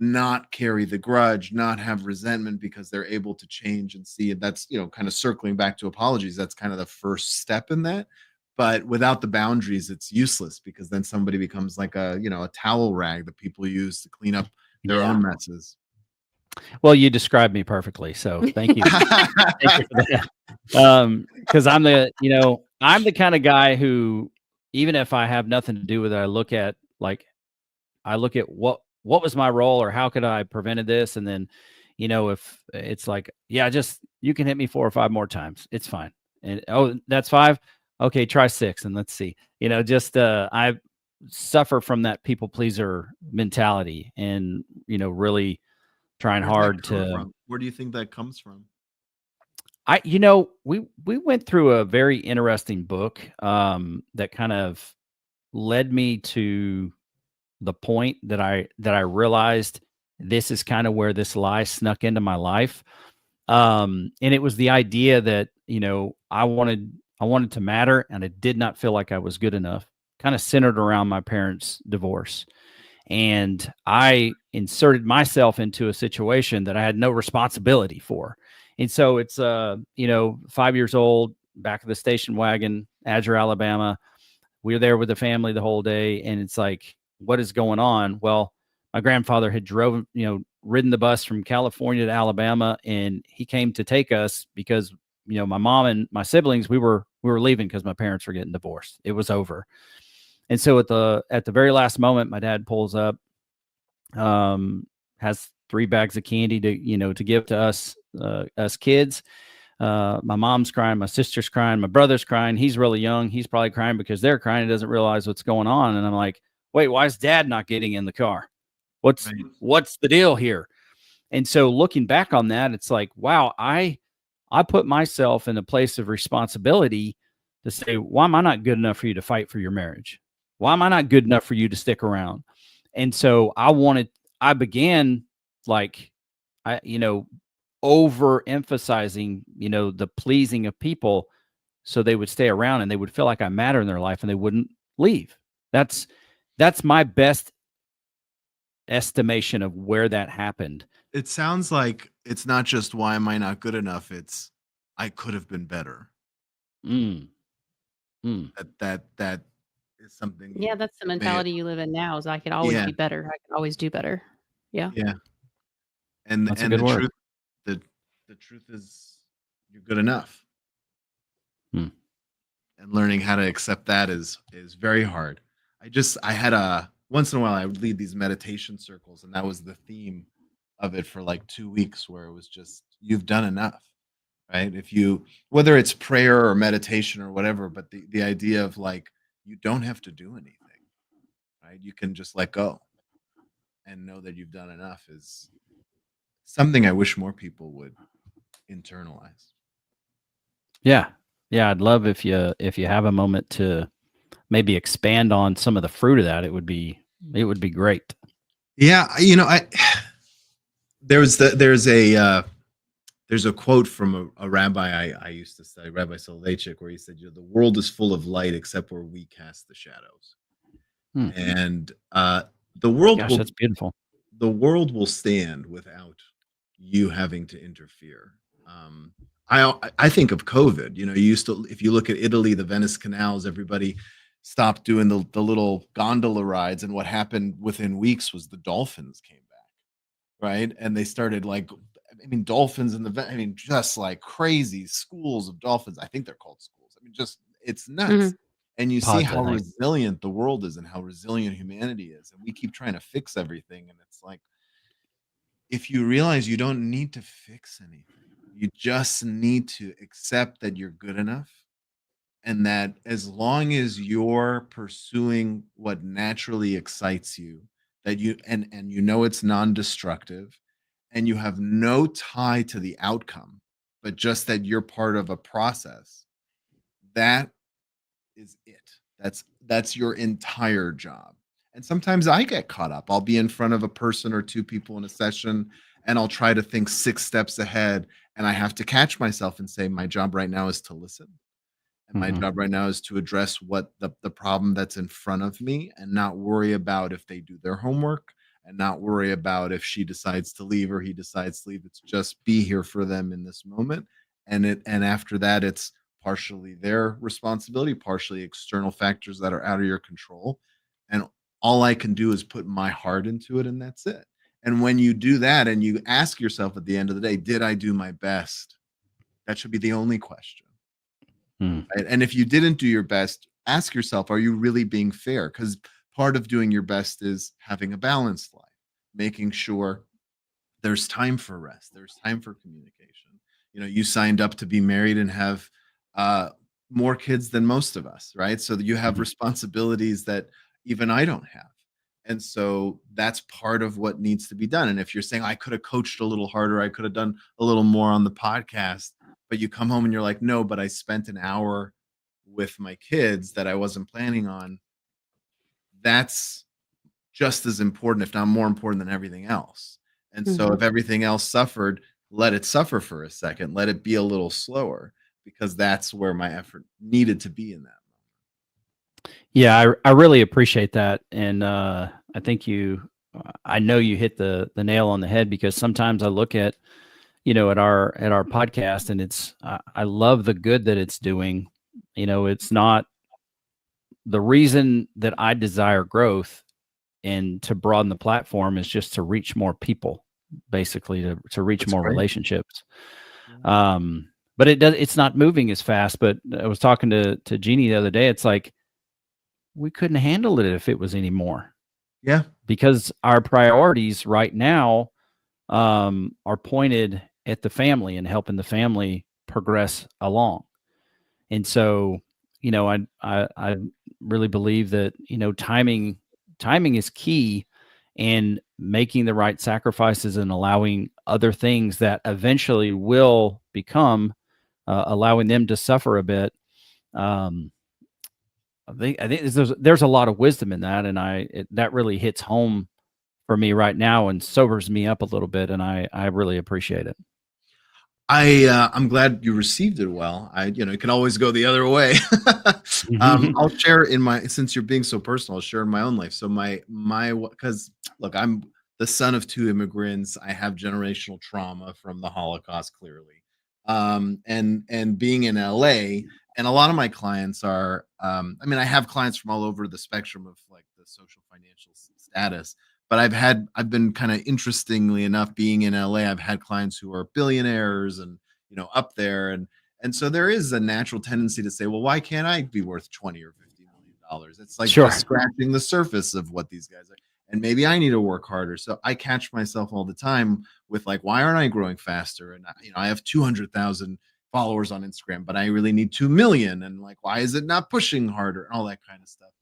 not carry the grudge, not have resentment, because they're able to change and see it. That's, kind of circling back to apologies. That's kind of the first step in that. But without the boundaries, it's useless, because then somebody becomes like a towel rag that people use to clean up their yeah. own messes. Well, you described me perfectly, so thank you. Thank you for that. Because I'm the kind of guy who, even if I have nothing to do with it, I look at what was my role, or how could I prevented this, and then, if it's like, yeah, just you can hit me 4 or 5 more times, it's fine. And oh, that's 5, okay, try 6, and let's see. Just I suffer from that people pleaser mentality, and really trying Where's that hard come to. from? Where do you think that comes from? We went through a very interesting book that kind of led me to the point that I realized this is kind of where this lie snuck into my life. And it was the idea that, I wanted to matter, and I did not feel like I was good enough, kind of centered around my parents' divorce. And I inserted myself into a situation that I had no responsibility for. And so it's 5 years old, back of the station wagon, Azure, Alabama. We were there with the family the whole day, and it's like, what is going on? Well, my grandfather had ridden the bus from California to Alabama, and he came to take us because my mom and my siblings, we were leaving because my parents were getting divorced. It was over. And so at the very last moment, my dad pulls up, has 3 bags of candy to give to us kids. My mom's crying, my sister's crying, my brother's crying. He's really young. He's probably crying because they're crying. He doesn't realize what's going on. And I'm like, wait, why is dad not getting in the car? What's Right. what's the deal here? And so looking back on that, it's like, wow, I put myself in a place of responsibility to say, why am I not good enough for you to fight for your marriage? Why am I not good enough for you to stick around? And so I began, like, overemphasizing, the pleasing of people, so they would stay around and they would feel like I matter in their life and they wouldn't leave. That's my best estimation of where that happened. It sounds like it's not just, why am I not good enough? It's, I could have been better. Mm. Mm. That is something. Yeah, that's the that may- mentality you live in now is I could always Yeah, be better. I could always do better. Yeah. yeah. And That's a and good the word. truth is you're good enough. Hmm. And learning how to accept that is very hard. I had a once in a while I would lead these meditation circles, and that was the theme of it for like 2 weeks, where it was just you've done enough, right? If you whether it's prayer or meditation or whatever, but the idea of like you don't have to do anything, right? You can just let go and know that you've done enough is something I wish more people would internalize. Yeah. Yeah. I'd love if you have a moment to maybe expand on some of the fruit of that. It would be great. Yeah, I there's a quote from a rabbi I used to study, Rabbi Soloveitchik, where he said, "The world is full of light except where we cast the shadows." Hmm. And the world Gosh, will that's beautiful. the world will stand without you having to interfere. Um, I think of COVID. You used to, if you look at Italy, the Venice canals, everybody stopped doing the little gondola rides, and what happened within weeks was the dolphins came back, right? And they started like, I mean, dolphins in just like crazy schools of dolphins. I think they're called schools. I mean, just it's nuts. Mhm. And you see Pods, I how think. resilient the world is and how resilient humanity is. And we keep trying to fix everything. And it's like, if you realize you don't need to fix anything, you just need to accept that you're good enough, and that as long as you're pursuing what naturally excites you, that and it's non-destructive, and you have no tie to the outcome, but just that you're part of a process, that is it. That's your entire job. And sometimes I get caught up. I'll be in front of a person or two people in a session, and I'll try to think 6 steps ahead, and I have to catch myself and say my job right now is to listen, and my Mhm. job right now is to address what the problem that's in front of me, and not worry about if they do their homework, and not worry about if she decides to leave or he decides to leave. It's just be here for them in this moment. And after that, it's partially their responsibility, partially external factors that are out of your control. And all I can do is put my heart into it, and that's it. And when you do that and you ask yourself at the end of the day, did I do my best? That should be the only question. Mm. Right? And if you didn't do your best, ask yourself, are you really being fair? Because part of doing your best is having a balanced life, making sure there's time for rest, there's time for communication. You signed up to be married and have uh, more kids than most of us, right? So that you have Mhm. responsibilities that even I don't have. And so that's part of what needs to be done. And if you're saying, I could have coached a little harder, I could have done a little more on the podcast, but you come home and you're like, no, but I spent an hour with my kids that I wasn't planning on, that's just as important, if not more important than everything else. And so Mhm. if everything else suffered, let it suffer for a second. Let it be a little slower, because that's where my effort needed to be in that. Yeah, I really appreciate that, and I think I know you hit the nail on the head, because sometimes I look at at our podcast, and I love the good that it's doing. It's not the reason that I desire growth and to broaden the platform is just to reach more people, basically to reach That's more great. relationships. Yeah. But it's not moving as fast. But I was talking to Jeannie the other day. It's like we couldn't handle it if it was any more, Yeah. because our priorities right now are pointed at the family and helping the family progress along. And so, I really believe that, timing is key, and making the right sacrifices and allowing other things that eventually will become, allowing them to suffer a bit. Um, I think there's a lot of wisdom in that, and that really hits home for me right now and sobers me up a little bit, and I really appreciate it. I'm glad you received it well. It can always go the other way. I'll share since you're being so personal, I'll share in my own life. So because look, I'm the son of two immigrants. I have generational trauma from the Holocaust, clearly. And being in LA, And a lot of my clients are, I mean, I have clients from all over the spectrum of like the social financial status, but I've been kind of, interestingly enough, being in LA, I've had clients who are billionaires and, up there. And so there is a natural tendency to say, well, why can't I be worth 20 or $50 million? It's like Sure. just scratching the surface of what these guys are. And maybe I need to work harder. So I catch myself all the time with like, why aren't I growing faster? And I have 200,000 followers on Instagram, but I really need 2 million. And like, why is it not pushing harder? All that kind of stuff.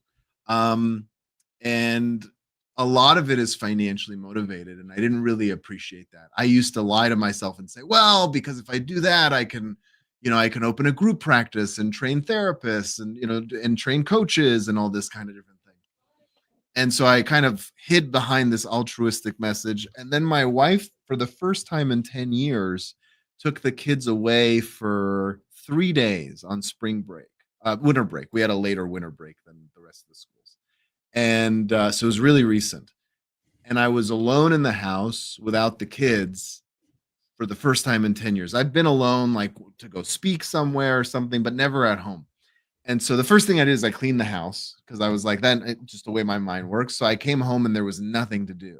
And a lot of it is financially motivated. And I didn't really appreciate that. I used to lie to myself and say, well, because if I do that, I can open a group practice and train therapists and, and train coaches and all this kind of different thing. And so I kind of hid behind this altruistic message. And then my wife, for the first time in 10 years, took the kids away for 3 days on spring break, winter break. We had a later winter break than the rest of the schools. And so it was really recent. And I was alone in the house without the kids for the first time in 10 years. I've been alone, like to go speak somewhere or something, but never at home. And so the first thing I did is I cleaned the house because I was like, just the way my mind works. So I came home and there was nothing to do,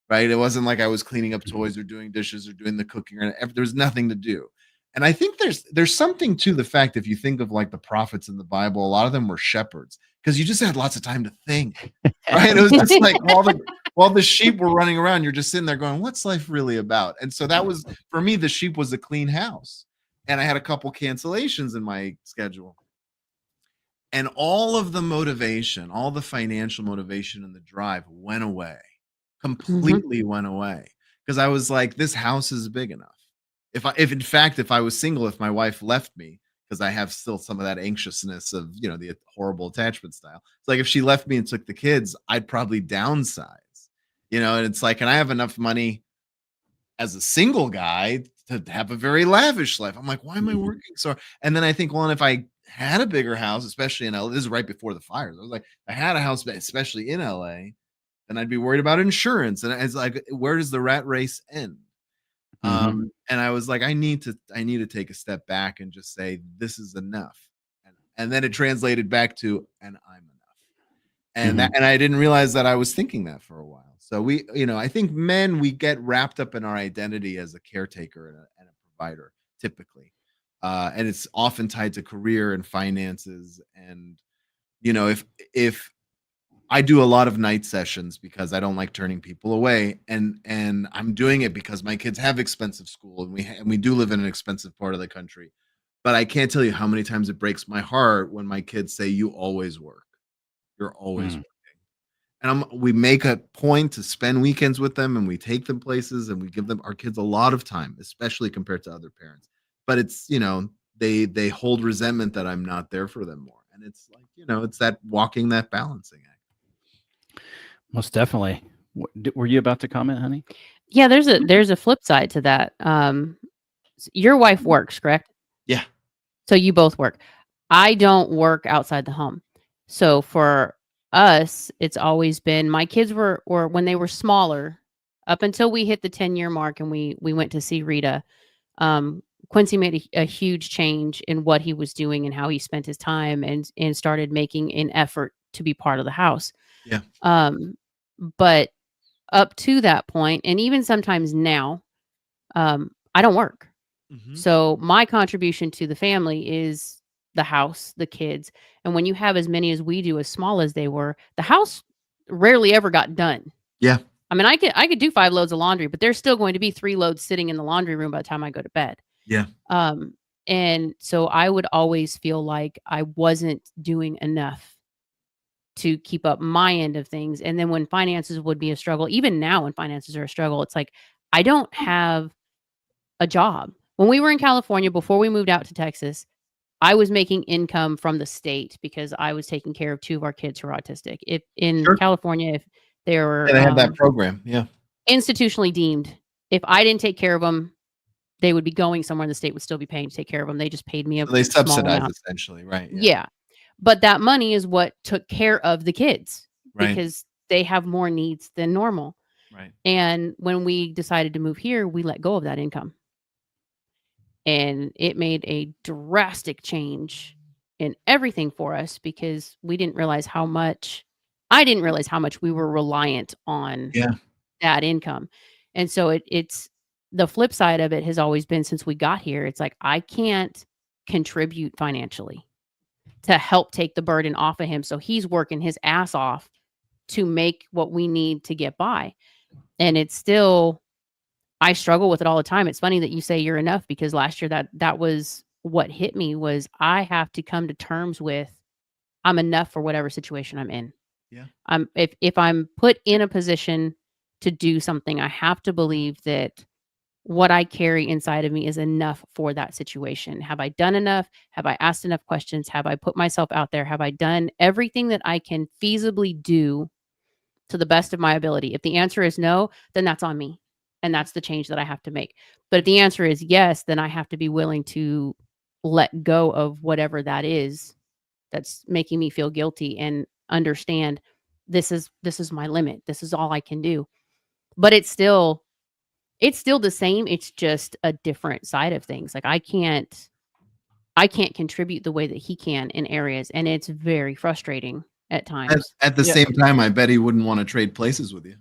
right? It wasn't like I was cleaning up toys or doing dishes or doing the cooking, or there was nothing to do. And I think there's something to the fact, if you think of like the prophets in the Bible, a lot of them were shepherds because you just had lots of time to think, right? It was just like while the sheep were running around, you're just sitting there going, what's life really about? And so that was, for me, the sheep was a clean house. And I had a couple cancellations in my schedule. And all of the motivation, all the financial motivation and the drive went away, completely went away. Because I was like, this house is big enough. If in fact, if I was single, if my wife left me, because I have still some of that anxiousness of, the horrible attachment style. It's like if she left me and took the kids, I'd probably downsize, and it's like, and I have enough money as a single guy to have a very lavish life. I'm like, why am I working so hard? And then I think, well, and if I had a bigger house, especially in LA, this is right before the fires. I was like, I had a house, especially in LA, then I'd be worried about insurance. And it's like, where does the rat race end? And I was like, I need to take a step back and just say, this is enough. And then it translated back to, and I'm enough. And I didn't realize that I was thinking that for a while. So I think men, we get wrapped up in our identity as a caretaker and a provider, typically. And it's often tied to career and finances. And, if I do a lot of night sessions because I don't like turning people away, and I'm doing it because my kids have expensive school and we do live in an expensive part of the country. But I can't tell you how many times it breaks my heart when my kids say, you always work. You're always working. And we make a point to spend weekends with them, and we take them places, and we give our kids a lot of time, especially compared to other parents. But it's, they hold resentment that I'm not there for them more. And it's like, it's that walking that balancing act. Most definitely. Were you about to comment, honey? Yeah, there's a flip side to that. Your wife works, correct? Yeah. So you both work. I don't work outside the home. So for us, it's always been, my kids were when they were smaller, up until we hit the 10-year mark and we went to see Rita. Quincy made a huge change in what he was doing and how he spent his time, and started making an effort to be part of the house. Yeah. But up to that point, and even sometimes now, I don't work. So my contribution to the family is the house, the kids. And when you have as many as we do, as small as they were, the house rarely ever got done. Yeah. I mean, I could do 5 loads of laundry, but there's still going to be 3 loads sitting in the laundry room by the time I go to bed. Yeah. And so I would always feel like I wasn't doing enough to keep up my end of things. And then when finances would be a struggle, even now when finances are a struggle, it's like, I don't have a job. When we were in California, before we moved out to Texas, I was making income from the state because I was taking care of 2 of our kids who are autistic. If in California, if they were, they have that program, institutionally deemed, if I didn't take care of them, they would be going somewhere, and the state would still be paying to take care of them. They just paid me they small subsidize amount. Essentially, right? Yeah. But that money is what took care of the kids, right, because they have more needs than normal. Right. And when we decided to move here, we let go of that income. And it made a drastic change in everything for us because we didn't realize how much I didn't realize how much we were reliant on Yeah. that income. And so it's the flip side of it has always been since we got here, it's like I can't contribute financially to help take the burden off of him. So he's working his ass off to make what we need to get by. And it's still I struggle with it all the time. It's funny that you say you're enough because last year that was what hit me was I have to come to terms with I'm enough for whatever situation I'm in. Yeah. If I'm put in a position to do something, I have to believe that what I carry inside of me is enough for that situation. Have I done enough? Have I asked enough questions? Have I put myself out there? Have I done everything that I can feasibly do to the best of my ability? If the answer is no, then that's on me. And that's the change that I have to make. But if the answer is yes, then I have to be willing to let go of whatever that is that's making me feel guilty and understand this is my limit. This is all I can do. But it's still the same. It's just a different side of things. Like I can't contribute the way that he can in areas, and it's very frustrating at times. At the Yeah. same time, I bet he wouldn't want to trade places with you.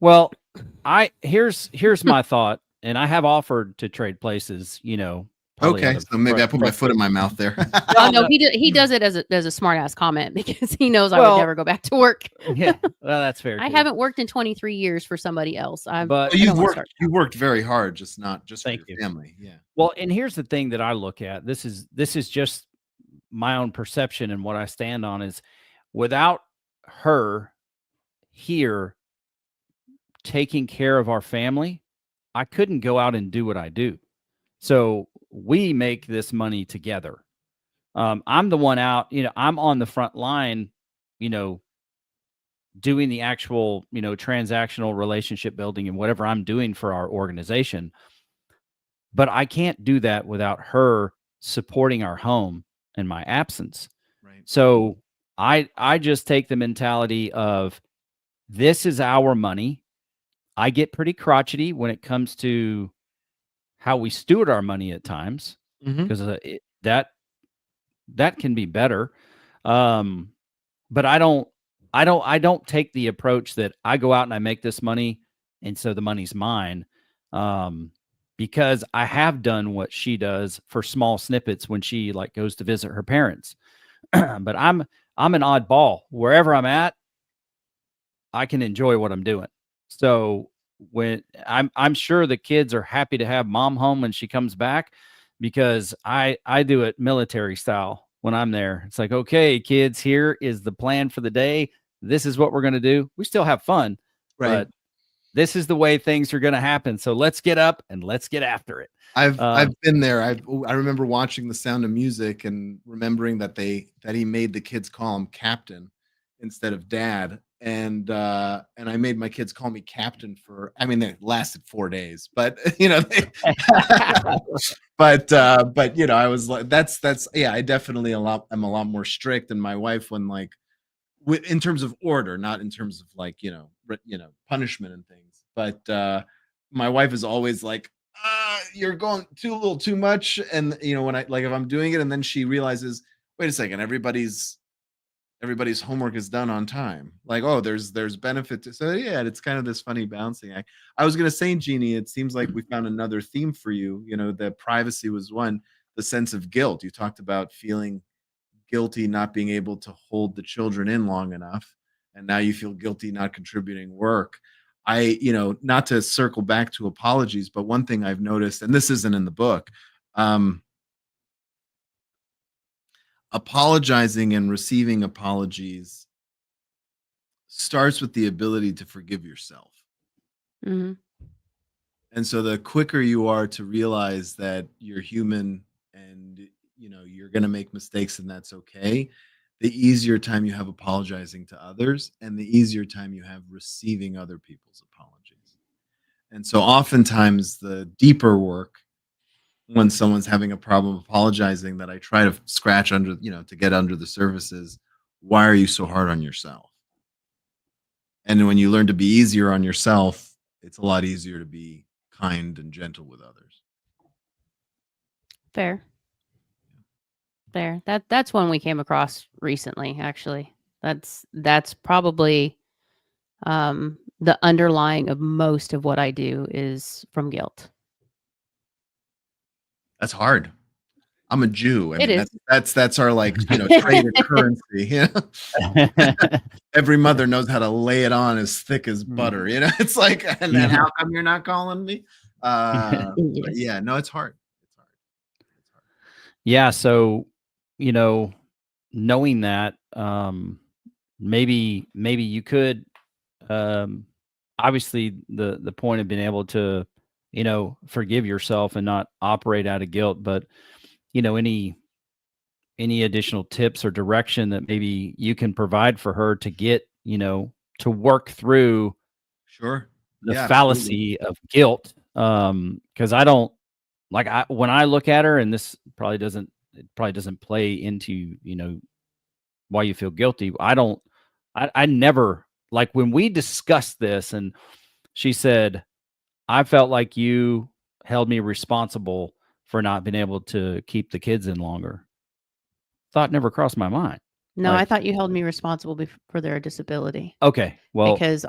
Well, here's my thought, and I have offered to trade places, probably Okay, out of so maybe I put my foot in my mouth there. Oh no, he does it as a smart ass comment because he knows I Well, would never go back to work. Yeah, well, that's fair. I too. haven't worked in 23 years for somebody else. But you worked very hard, just not just for Thank your you. family. Yeah. Well, and here's the thing that I look at. This is just my own perception, and what I stand on is without her here taking care of our family, I couldn't go out and do what I do. So we make this money together. I'm the one out, I'm on the front line, doing the actual, transactional relationship building and whatever I'm doing for our organization. But I can't do that without her supporting our home in my absence. Right. So I just take the mentality of this is our money. I get pretty crotchety when it comes to how we steward our money at times because that can be better. But I don't take the approach that I go out and I make this money and so the money's mine. Because I have done what she does for small snippets when she like goes to visit her parents. But I'm an oddball. Wherever I'm at, I can enjoy what I'm doing. So when I'm sure the kids are happy to have mom home when she comes back because I do it military style when I'm there. It's like, okay, kids, here is the plan for the day. This is what we're going to do. We still have fun, Right. but this is the way things are going to happen. So let's get up and let's get after it. I've been there. I remember watching The Sound of Music and remembering that he made the kids call him Captain instead of Dad. And I made my kids call me Captain they lasted 4 days, but but I was like, that's I definitely am a lot more strict than my wife when like in terms of order, not in terms of like, punishment and things. But my wife is always like, you're going a little too much. And when I like if I'm doing it and then she realizes, wait a second, everybody's homework is done on time. Like, oh, there's benefit to so yeah, it's kind of this funny balancing act. I was gonna say, Jeannie, it seems like we found another theme for you. The privacy was one, the sense of guilt. You talked about feeling guilty not being able to hold the children in long enough, and now you feel guilty not contributing work. Not to circle back to apologies, but one thing I've noticed, and this isn't in the book, apologizing and receiving apologies starts with the ability to forgive yourself. Mm-hmm. And so the quicker you are to realize that you're human and you're going to make mistakes and that's okay, the easier time you have apologizing to others and the easier time you have receiving other people's apologies. And so oftentimes the deeper work when someone's having a problem apologizing that I try to scratch under, to get under the surface is, why are you so hard on yourself? And when you learn to be easier on yourself, it's a lot easier to be kind and gentle with others. Fair. there. That's one we came across recently, actually. That's probably the underlying of most of what I do is from guilt. That's hard. I'm a Jew. I It mean, is. that's our like, traded currency. You know? Every mother knows how to lay it on as thick as butter. You know, it's like, and then how come you're not calling me? But yeah, no, it's hard. It's hard. It's hard. Yeah. So, knowing that, maybe you could, obviously the point of being able to, forgive yourself and not operate out of guilt, but, any additional tips or direction that maybe you can provide for her to get, to work through Sure. the Yeah, fallacy of guilt. Cause I don't when I look at her, and this probably doesn't play into, why you feel guilty. I never, like, when we discussed this and she said, I felt like you held me responsible for not being able to keep the kids in longer. Thought never crossed my mind. No, I thought you held me responsible for their disability. Okay. Well, because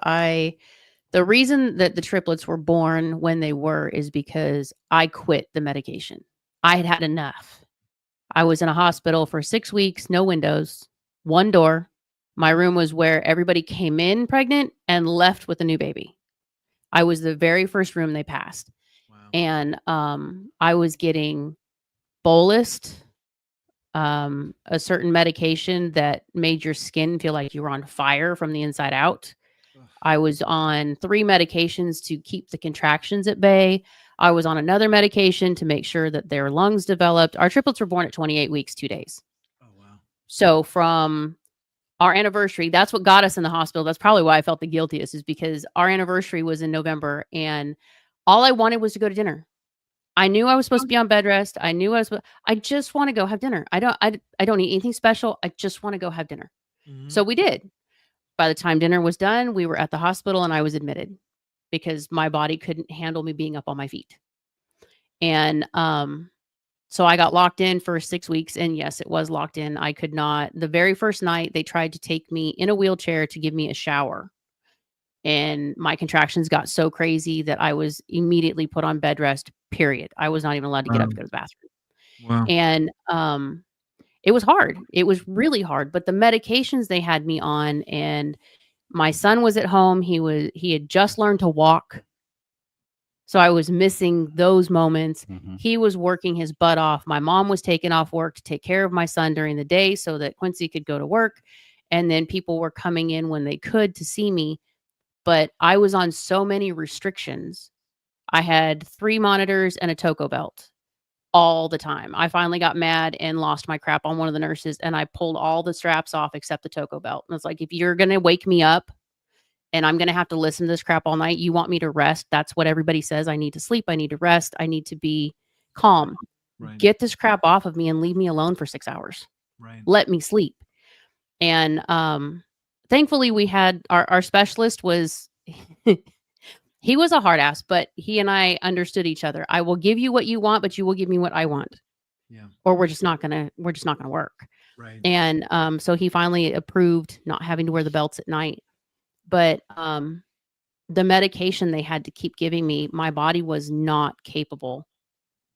the reason that the triplets were born when they were is because I quit the medication. I had had enough. I was in a hospital for 6 weeks, no windows, one door. My room was where everybody came in pregnant and left with a new baby. I was the very first room they passed. Wow. And I was getting bolused, a certain medication that made your skin feel like you were on fire from the inside out. I was on 3 medications to keep the contractions at bay. I was on another medication to make sure that their lungs developed. Our triplets were born at 28 weeks, 2 days. Oh, wow. So from our anniversary, that's what got us in the hospital. That's probably why I felt the guiltiest, is because our anniversary was in November and all I wanted was to go to dinner. I knew I was supposed to be on bed rest. I just want to go have dinner. I don't need anything special. I just want to go have dinner. Mm-hmm. So we did. By the time dinner was done, we were at the hospital and I was admitted because my body couldn't handle me being up on my feet. And so I got locked in for 6 weeks, and yes, it was locked in. I could not. The very first night, they tried to take me in a wheelchair to give me a shower. And my contractions got so crazy that I was immediately put on bed rest, period. I was not even allowed to get up to go to the bathroom. Wow. And it was hard. It was really hard. But the medications they had me on, and my son was at home. He had just learned to walk. So I was missing those moments. Mm-hmm. He was working his butt off. My mom was taking off work to take care of my son during the day so that Quincy could go to work. And then people were coming in when they could to see me. But I was on so many restrictions. I had 3 monitors and a Toco belt all the time. I finally got mad and lost my crap on one of the nurses, and I pulled all the straps off except the Toco belt. And it's like, if you're going to wake me up and I'm going to have to listen to this crap all night, you want me to rest. That's what everybody says. I need to sleep. I need to rest. I need to be calm. Right. Get this crap off of me and leave me alone for 6 hours. Right. Let me sleep. And thankfully we had our specialist was he was a hard ass, but he and I understood each other. I will give you what you want, but you will give me what I want. Yeah. Or we're just not gonna work. Right. And so he finally approved not having to wear the belts at night. But the medication they had to keep giving me, my body was not capable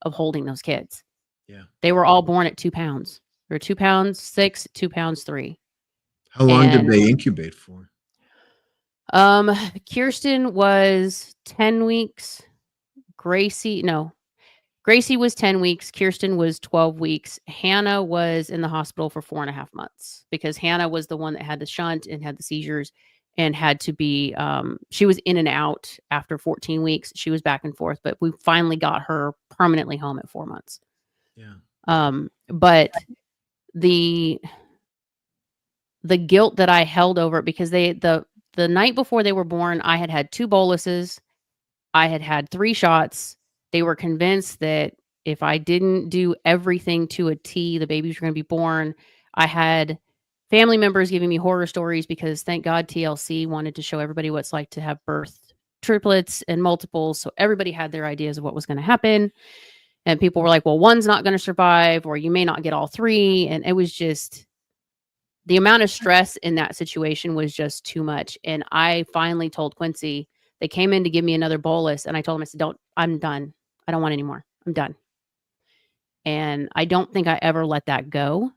of holding those kids. Yeah. They were all born at 2 pounds. They were 2 pounds 6, 2 pounds 3. How long did they incubate for? Kirsten was 10 weeks. Gracie was 10 weeks. Kirsten was 12 weeks. Hannah was in the hospital for 4.5 months because Hannah was the one that had the shunt and had the seizures and had to be, she was in and out after 14 weeks. She was back and forth, but we finally got her permanently home at 4 months. Yeah. But the guilt that I held over it, because the night before they were born, I had 2 boluses. I had 3 shots. They were convinced that if I didn't do everything to a T, the babies were going to be born. I had family members giving me horror stories because thank God TLC wanted to show everybody what it's like to have birth triplets and multiples. So everybody had their ideas of what was going to happen. And people were like, well, one's not going to survive, or you may not get all three. And it was just, the amount of stress in that situation was just too much. And I finally told Quincy, they came in to give me another bolus. And I told him, I said, I'm done. I don't want any more. I'm done. And I don't think I ever let that go,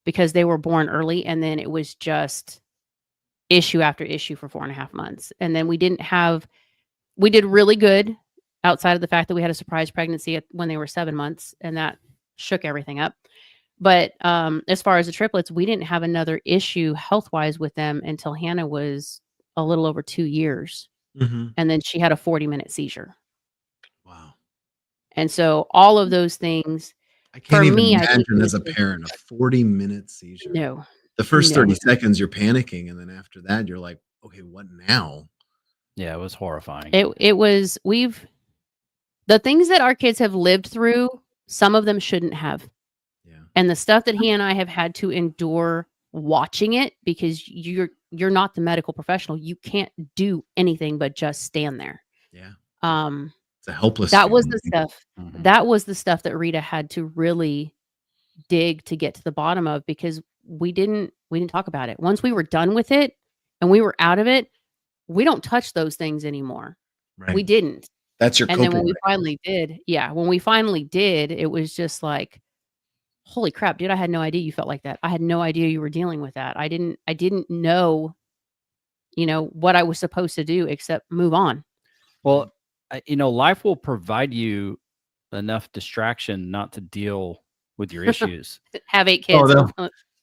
because they were born early. And then it was just issue after issue for 4.5 months. And then we did really good outside of the fact that we had a surprise pregnancy when they were 7 months, and that shook everything up. But as far as the triplets, we didn't have another issue health-wise with them until Hannah was a little over 2 years. Mm-hmm. And then she had a 40-minute seizure. Wow. And so all of those things, I can't for even me, I think imagine it as a was parent, a 40-minute seizure. no. The first No. 30 seconds, you're panicking. And then after that, you're like, okay, what now? Yeah, it was horrifying. It was, the things that our kids have lived through, some of them shouldn't have. Yeah. And the stuff that he and I have had to endure watching it, because you're not the medical professional. You can't do anything but just stand there. Yeah. It's a helpless that was feeling. the stuff. Mhm. That was the stuff that Rita had to really dig to get to the bottom of, because we didn't talk about it. Once we were done with it and we were out of it, we don't touch those things anymore. Right. We didn't. That's your And then coping when we mechanism. finally did, it was just like, holy crap, dude, I had no idea you felt like that. I had no idea you were dealing with that. I didn't know, what I was supposed to do except move on. Well, life will provide you enough distraction not to deal with your issues. Have 8 kids.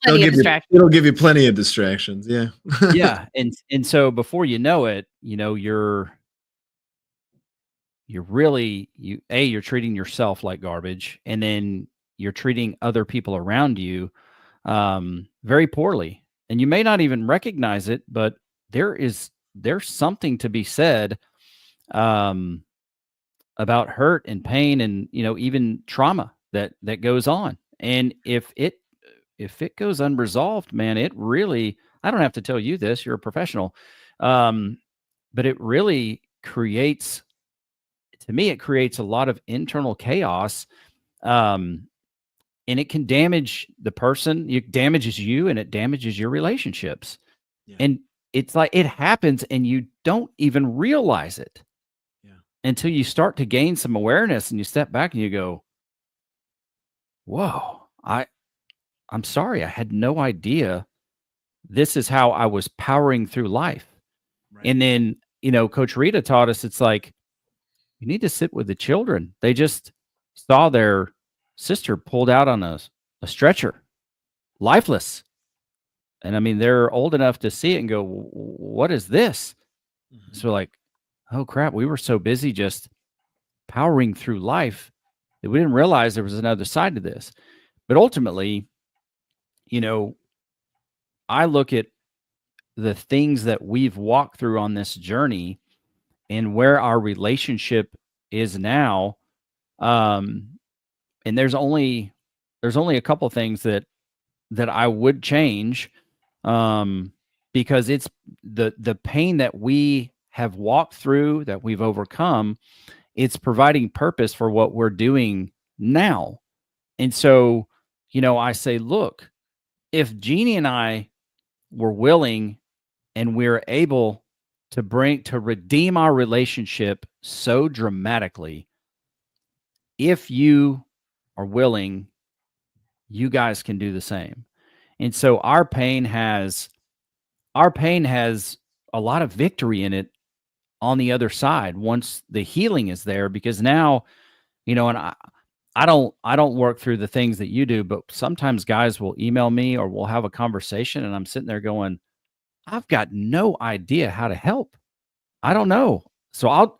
It'll give you plenty of distractions. Yeah. Yeah. And so before you know it, you're treating yourself like garbage, and then you're treating other people around you very poorly. And you may not even recognize it, but there's something to be said about hurt and pain and, even trauma that goes on. And if it goes unresolved, man, it really, I don't have to tell you this, you're a professional. But it really creates a lot of internal chaos. And it can damage the person, it damages you, and it damages your relationships. Yeah. And it's like it happens and you don't even realize it until you start to gain some awareness and you step back and you go, whoa, I'm sorry. I had no idea this is how I was powering through life. Right. And then, Coach Rita taught us, it's like, you need to sit with the children. They just saw their sister pulled out on a stretcher, lifeless. And I mean, they're old enough to see it and go, what is this? Mm-hmm. So like, oh crap, we were so busy just powering through life that we didn't realize there was another side to this. But ultimately, I look at the things that we've walked through on this journey and where our relationship is now. And there's only a couple things that I would change, because it's the pain that we have walked through, that we've overcome, it's providing purpose for what we're doing now. And so, I say, look, if Jeannie and I were willing and we're able to redeem our relationship so dramatically, if you are willing, you guys can do the same. And so our pain has a lot of victory in it on the other side once the healing is there, because now, and I don't work through the things that you do, but sometimes guys will email me or we'll have a conversation and I'm sitting there going, I've got no idea how to help. I don't know. So I'll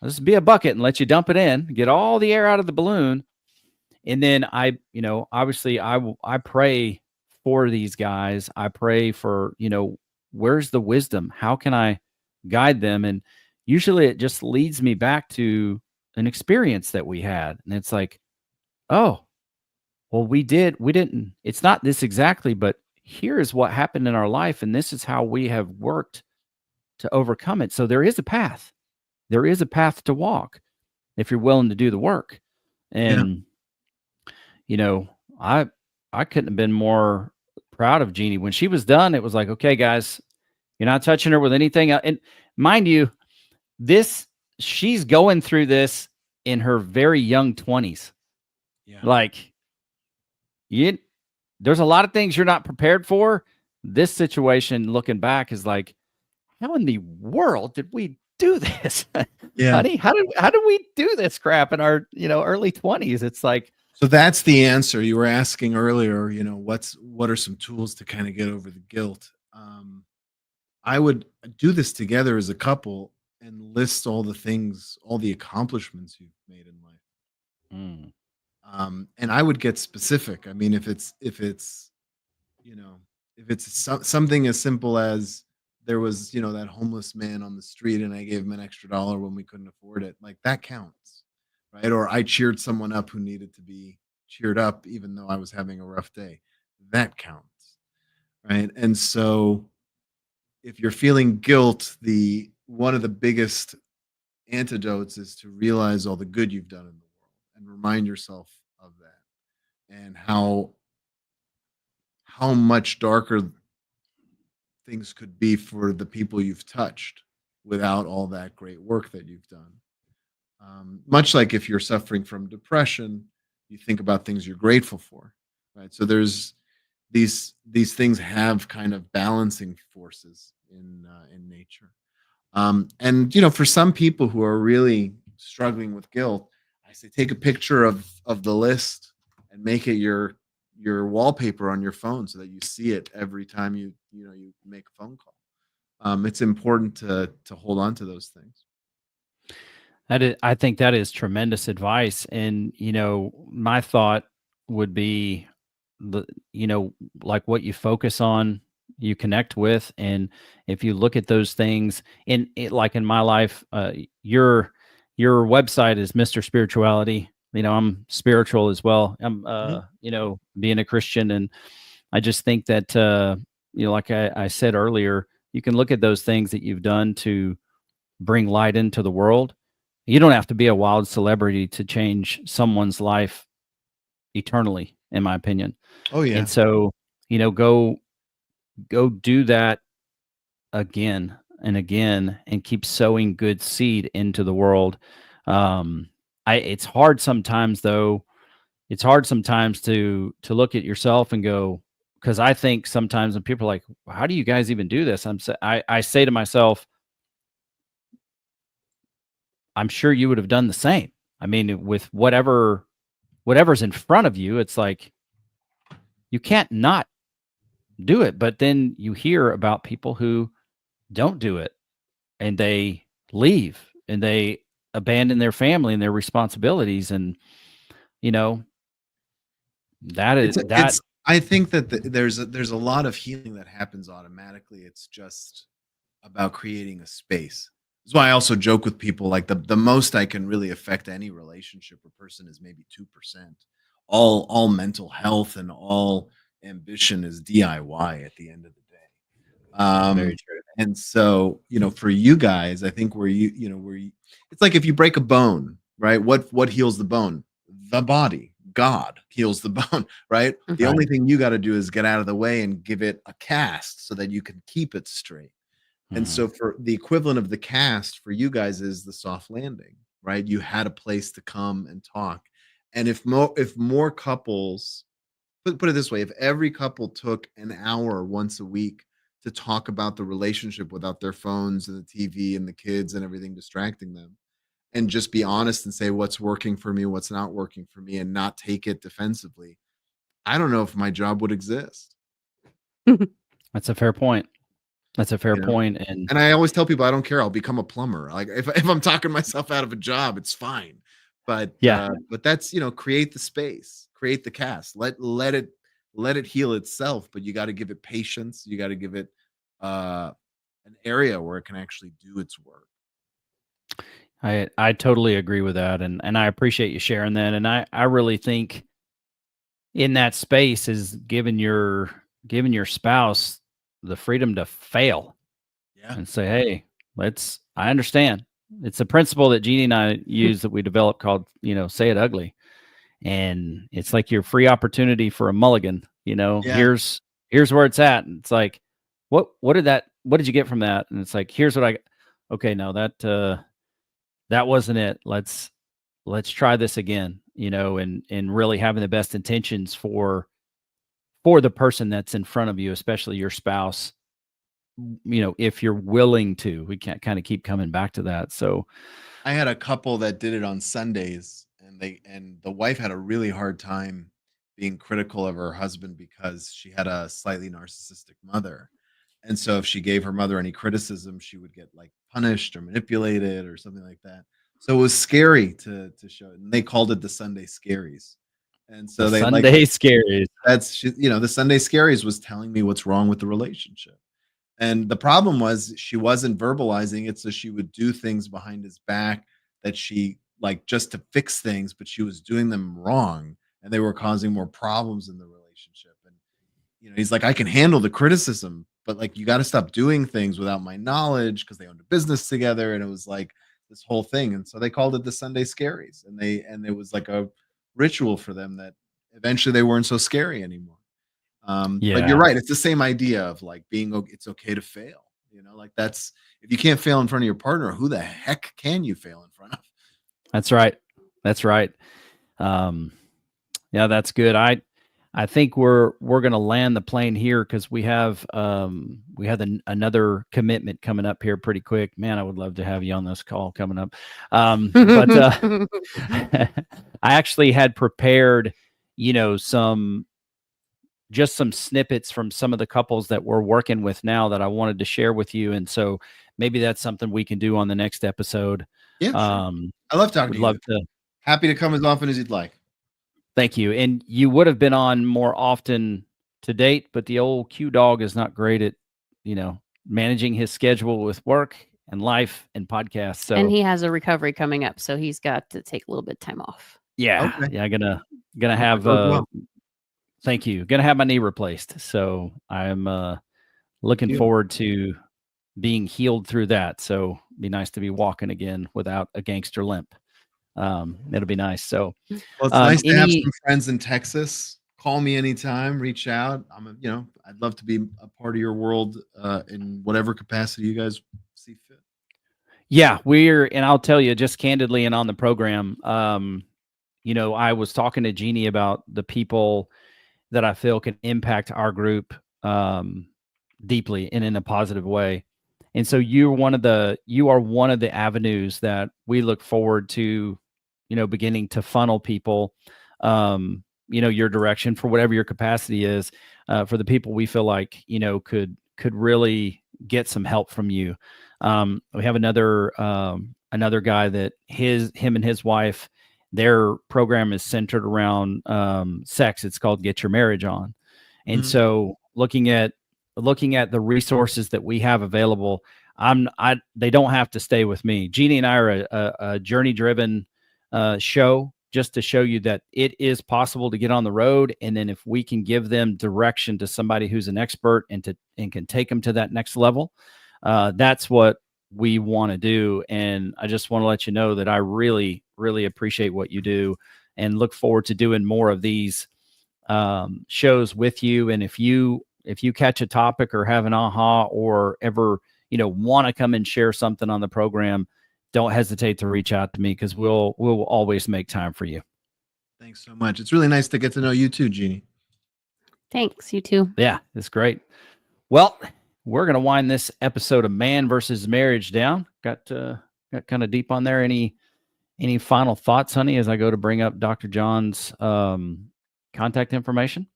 just be a bucket and let you dump it in, get all the air out of the balloon. And then obviously I pray for these guys. I pray for, where's the wisdom? How can I guide them? And usually it just leads me back to an experience that we had. And it's like, oh, well, we didn't, it's not this exactly, but here is what happened in our life. And this is how we have worked to overcome it. So there is a path. There is a path to walk if you're willing to do the work. And, you know, I couldn't have been more proud of Jeannie. When she was done, it was like, okay, guys, you're not touching her with anything. And mind you, she's going through this in her very young 20s. Yeah. Like, there's a lot of things you're not prepared for. This situation, looking back, is like, how in the world did we do this? Yeah. Honey, how did we do this crap in our, early 20s? It's like, so that's the answer you were asking earlier. What are some tools to kind of get over the guilt? I would do this together as a couple and list all the things, all the accomplishments you've made in life. And I would get specific. I mean, if it's something as simple as there was, that homeless man on the street and I gave him an extra dollar when we couldn't afford it, like that counts, right? Or I cheered someone up who needed to be cheered up, even though I was having a rough day. That counts, right? And so if you're feeling guilt, one of the biggest antidotes is to realize all the good you've done in the world and remind yourself of that, and how much darker things could be for the people you've touched without all that great work that you've done. Much like if you're suffering from depression, you think about things you're grateful for, right? So there's these things have kind of balancing forces in nature. And for some people who are really struggling with guilt, I say take a picture of the list and make it your wallpaper on your phone so that you see it every time you make a phone call. It's important to hold on to those things. I think that is tremendous advice. And, my thought would be, like what you focus on, you connect with. And if you look at those things like in my life, your website is Mr. Spirituality. I'm spiritual as well. I'm, being a Christian. And I just think that, like I said earlier, you can look at those things that you've done to bring light into the world. You don't have to be a wild celebrity to change someone's life eternally, in my opinion. Oh yeah. And so, go do that again and again and keep sowing good seed into the world. It's hard sometimes though. It's hard sometimes to look at yourself and go, because I think sometimes when people are like, how do you guys even do this? I say to myself, I'm sure you would have done the same. I mean, with whatever's in front of you, it's like you can't not do it. But then you hear about people who don't do it and they leave and they abandon their family and their responsibilities. And, I think that there's a lot of healing that happens automatically. It's just about creating a space. That's why I also joke with people, like the most I can really affect any relationship or person is maybe 2%. All mental health and all ambition is DIY at the end of the day. very true. And so, for you guys, I think it's like if you break a bone, right? What heals the bone? The body. God heals the bone, right? The only thing you got to do is get out of the way and give it a cast so that you can keep it straight. And so for the equivalent of the cast for you guys is the soft landing, right? You had a place to come and talk. And if more couples, put it this way, if every couple took an hour once a week to talk about the relationship without their phones and the TV and the kids and everything distracting them, and just be honest and say what's working for me, what's not working for me, and not take it defensively, I don't know if my job would exist. That's a fair point. That's a fair point. And I always tell people I don't care. I'll become a plumber. Like if I'm talking myself out of a job, it's fine. But but that's create the space, create the cast, let it heal itself. But you got to give it patience. You got to give it an area where it can actually do its work. I totally agree with that. And I appreciate you sharing that. And I really think in that space is giving your spouse the freedom to fail and say, hey, I understand. It's a principle that Jeannie and I use that we developed called, say it ugly. and it's like your free opportunity for a mulligan. Yeah. Here's where it's at. And it's like, what did you get from that? And it's like, here's what okay, no, that wasn't it. Let's try this again, and really having the best intentions for the person that's in front of you, especially your spouse. If you're willing to, we can't kind of keep coming back to that. So I had a couple that did it on Sundays, and the wife had a really hard time being critical of her husband because she had a slightly narcissistic mother. And so if she gave her mother any criticism, she would get like punished or manipulated or something like that. So it was scary to show it. And they called it the Sunday Scaries. And so the they Sunday Scaries. The Sunday Scaries was telling me what's wrong with the relationship. And the problem was she wasn't verbalizing it, so she would do things behind his back that she like just to fix things, but she was doing them wrong, and they were causing more problems in the relationship. And he's like, I can handle the criticism, but like you got to stop doing things without my knowledge, because they owned a business together, and it was like this whole thing. And so they called it the Sunday Scaries, and it was like a ritual for them that eventually they weren't so scary anymore. But you're right. It's the same idea of like it's okay to fail. Like that's, if you can't fail in front of your partner, who the heck can you fail in front of? That's right. That's right. Yeah, that's good. I think we're going to land the plane here because we have another commitment coming up here pretty quick. Man, I would love to have you on this call coming up. But I actually had prepared, just some snippets from some of the couples that we're working with now that I wanted to share with you. And so maybe that's something we can do on the next episode. Yeah. Sure. I love talking to you. Happy to come as often as you'd like. Thank you. And you would have been on more often to date, but the old Q dog is not great at, managing his schedule with work and life and podcasts. So, and he has a recovery coming up, so he's got to take a little bit of time off. Yeah. Okay. Yeah. Gonna have, thank you. Gonna have my knee replaced. So I'm looking forward to being healed through that. So it'd be nice to be walking again without a gangster limp. It'll be nice. So it's nice to have some friends in Texas. Call me anytime, reach out. I'd love to be a part of your world in whatever capacity you guys see fit. Yeah, and I'll tell you just candidly and on the program, I was talking to Jeannie about the people that I feel can impact our group deeply and in a positive way. And so you are one of the avenues that we look forward to, beginning to funnel people, your direction for whatever your capacity is, for the people we feel like, could really get some help from you. We have another guy that him and his wife, their program is centered around sex. It's called Get Your Marriage On. And so looking at the resources that we have available, they don't have to stay with me. Jeannie and I are a journey-driven show, just to show you that it is possible to get on the road. And then if we can give them direction to somebody who's an expert and can take them to that next level, that's what we want to do. And I just want to let you know that I really, really appreciate what you do and look forward to doing more of these shows with you. And if you catch a topic or have an aha or ever, want to come and share something on the program, don't hesitate to reach out to me, because we'll always make time for you. Thanks so much. It's really nice to get to know you too, Jeannie. Thanks. You too. Yeah, it's great. Well, we're going to wind this episode of Man versus Marriage down. Got kind of deep on there. Any final thoughts, honey, as I go to bring up Dr. John's contact information?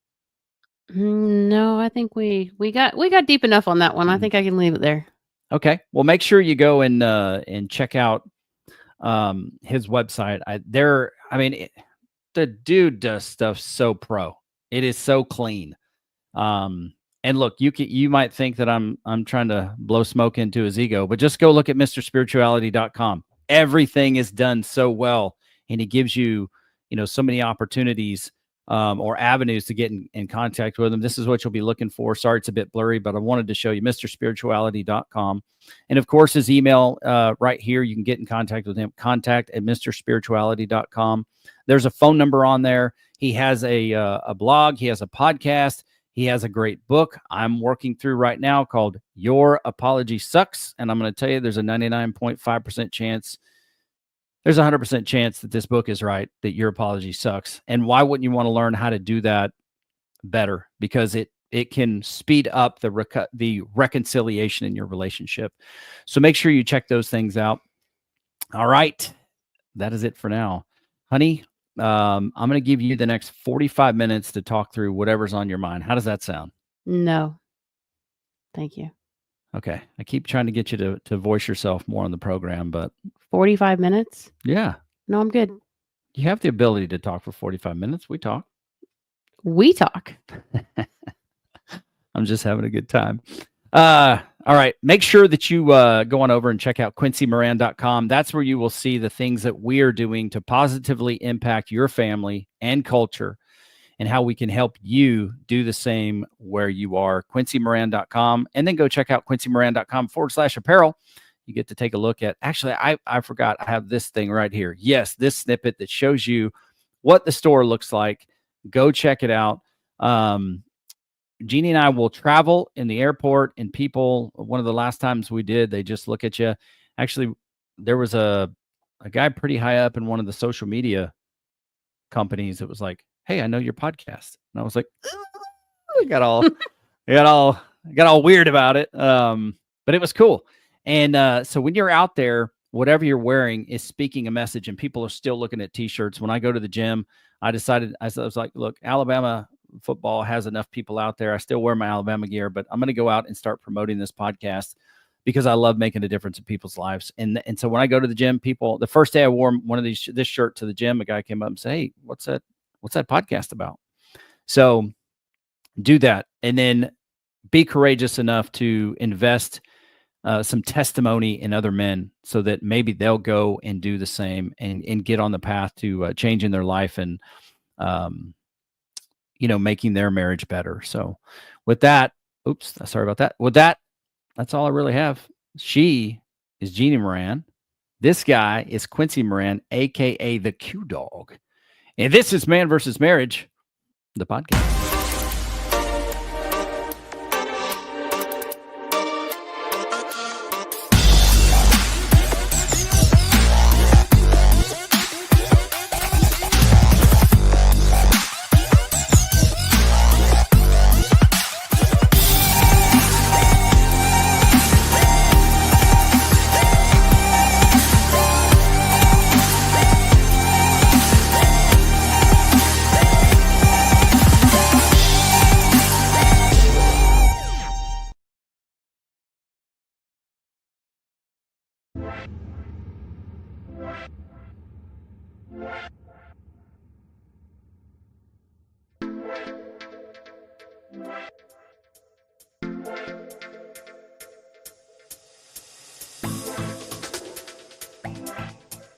No, I think we got deep enough on that one. I think I can leave it there. Okay. Well, make sure you go and check out his website. The dude does stuff so pro. It is so clean. And look, you might think that I'm trying to blow smoke into his ego, but just go look at MrSpirituality.com. Everything is done so well, and he gives you, so many opportunities or avenues to get in contact with him. This is what you'll be looking for. Sorry, it's a bit blurry, but I wanted to show you MrSpirituality.com. And of course, his email right here, you can get in contact with him, contact@MrSpirituality.com. There's a phone number on there. He has a blog. He has a podcast. He has a great book I'm working through right now called Your Apology Sucks. And I'm going to tell you, there's a 99.5% chance, there's a 100% chance that this book is right, that your apology sucks. And why wouldn't you want to learn how to do that better? Because it can speed up the reconciliation in your relationship. So make sure you check those things out. All right. That is it for now. Honey, I'm going to give you the next 45 minutes to talk through whatever's on your mind. How does that sound? No. Thank you. Okay. I keep trying to get you to voice yourself more on the program, but 45 minutes? yeah. No, I'm good. You have the ability to talk for 45 minutes. We talk. We talk. I'm just having a good time. All right. Make sure that you go on over and check out QuincyMoran.com. That's where you will see the things that we're doing to positively impact your family and culture, and how we can help you do the same where you are. QuincyMoran.com. And then go check out QuincyMoran.com/apparel. You get to take a look at, actually, I forgot, I have this thing right here. Yes, this snippet that shows you what the store looks like. Go check it out. Jeannie and I will travel in the airport, and people, one of the last times we did, they just look at you. Actually, there was a guy pretty high up in one of the social media companies that was like, "Hey, I know your podcast." And I was like, I got all weird about it. But it was cool. And so when you're out there, whatever you're wearing is speaking a message, and people are still looking at t-shirts. When I go to the gym, I was like, look, Alabama football has enough people out there. I still wear my Alabama gear, but I'm going to go out and start promoting this podcast because I love making a difference in people's lives. And so when I go to the gym, people, the first day I wore this shirt to the gym, a guy came up and said, "Hey, what's that podcast about?" So do that. And then be courageous enough to invest some testimony in other men, so that maybe they'll go and do the same and get on the path to changing their life and, making their marriage better. So with that, sorry about that. With that, that's all I really have. She is Jeannie Moran. This guy is Quincy Moran, AKA the Q Dog. And this is Man versus Marriage, the podcast.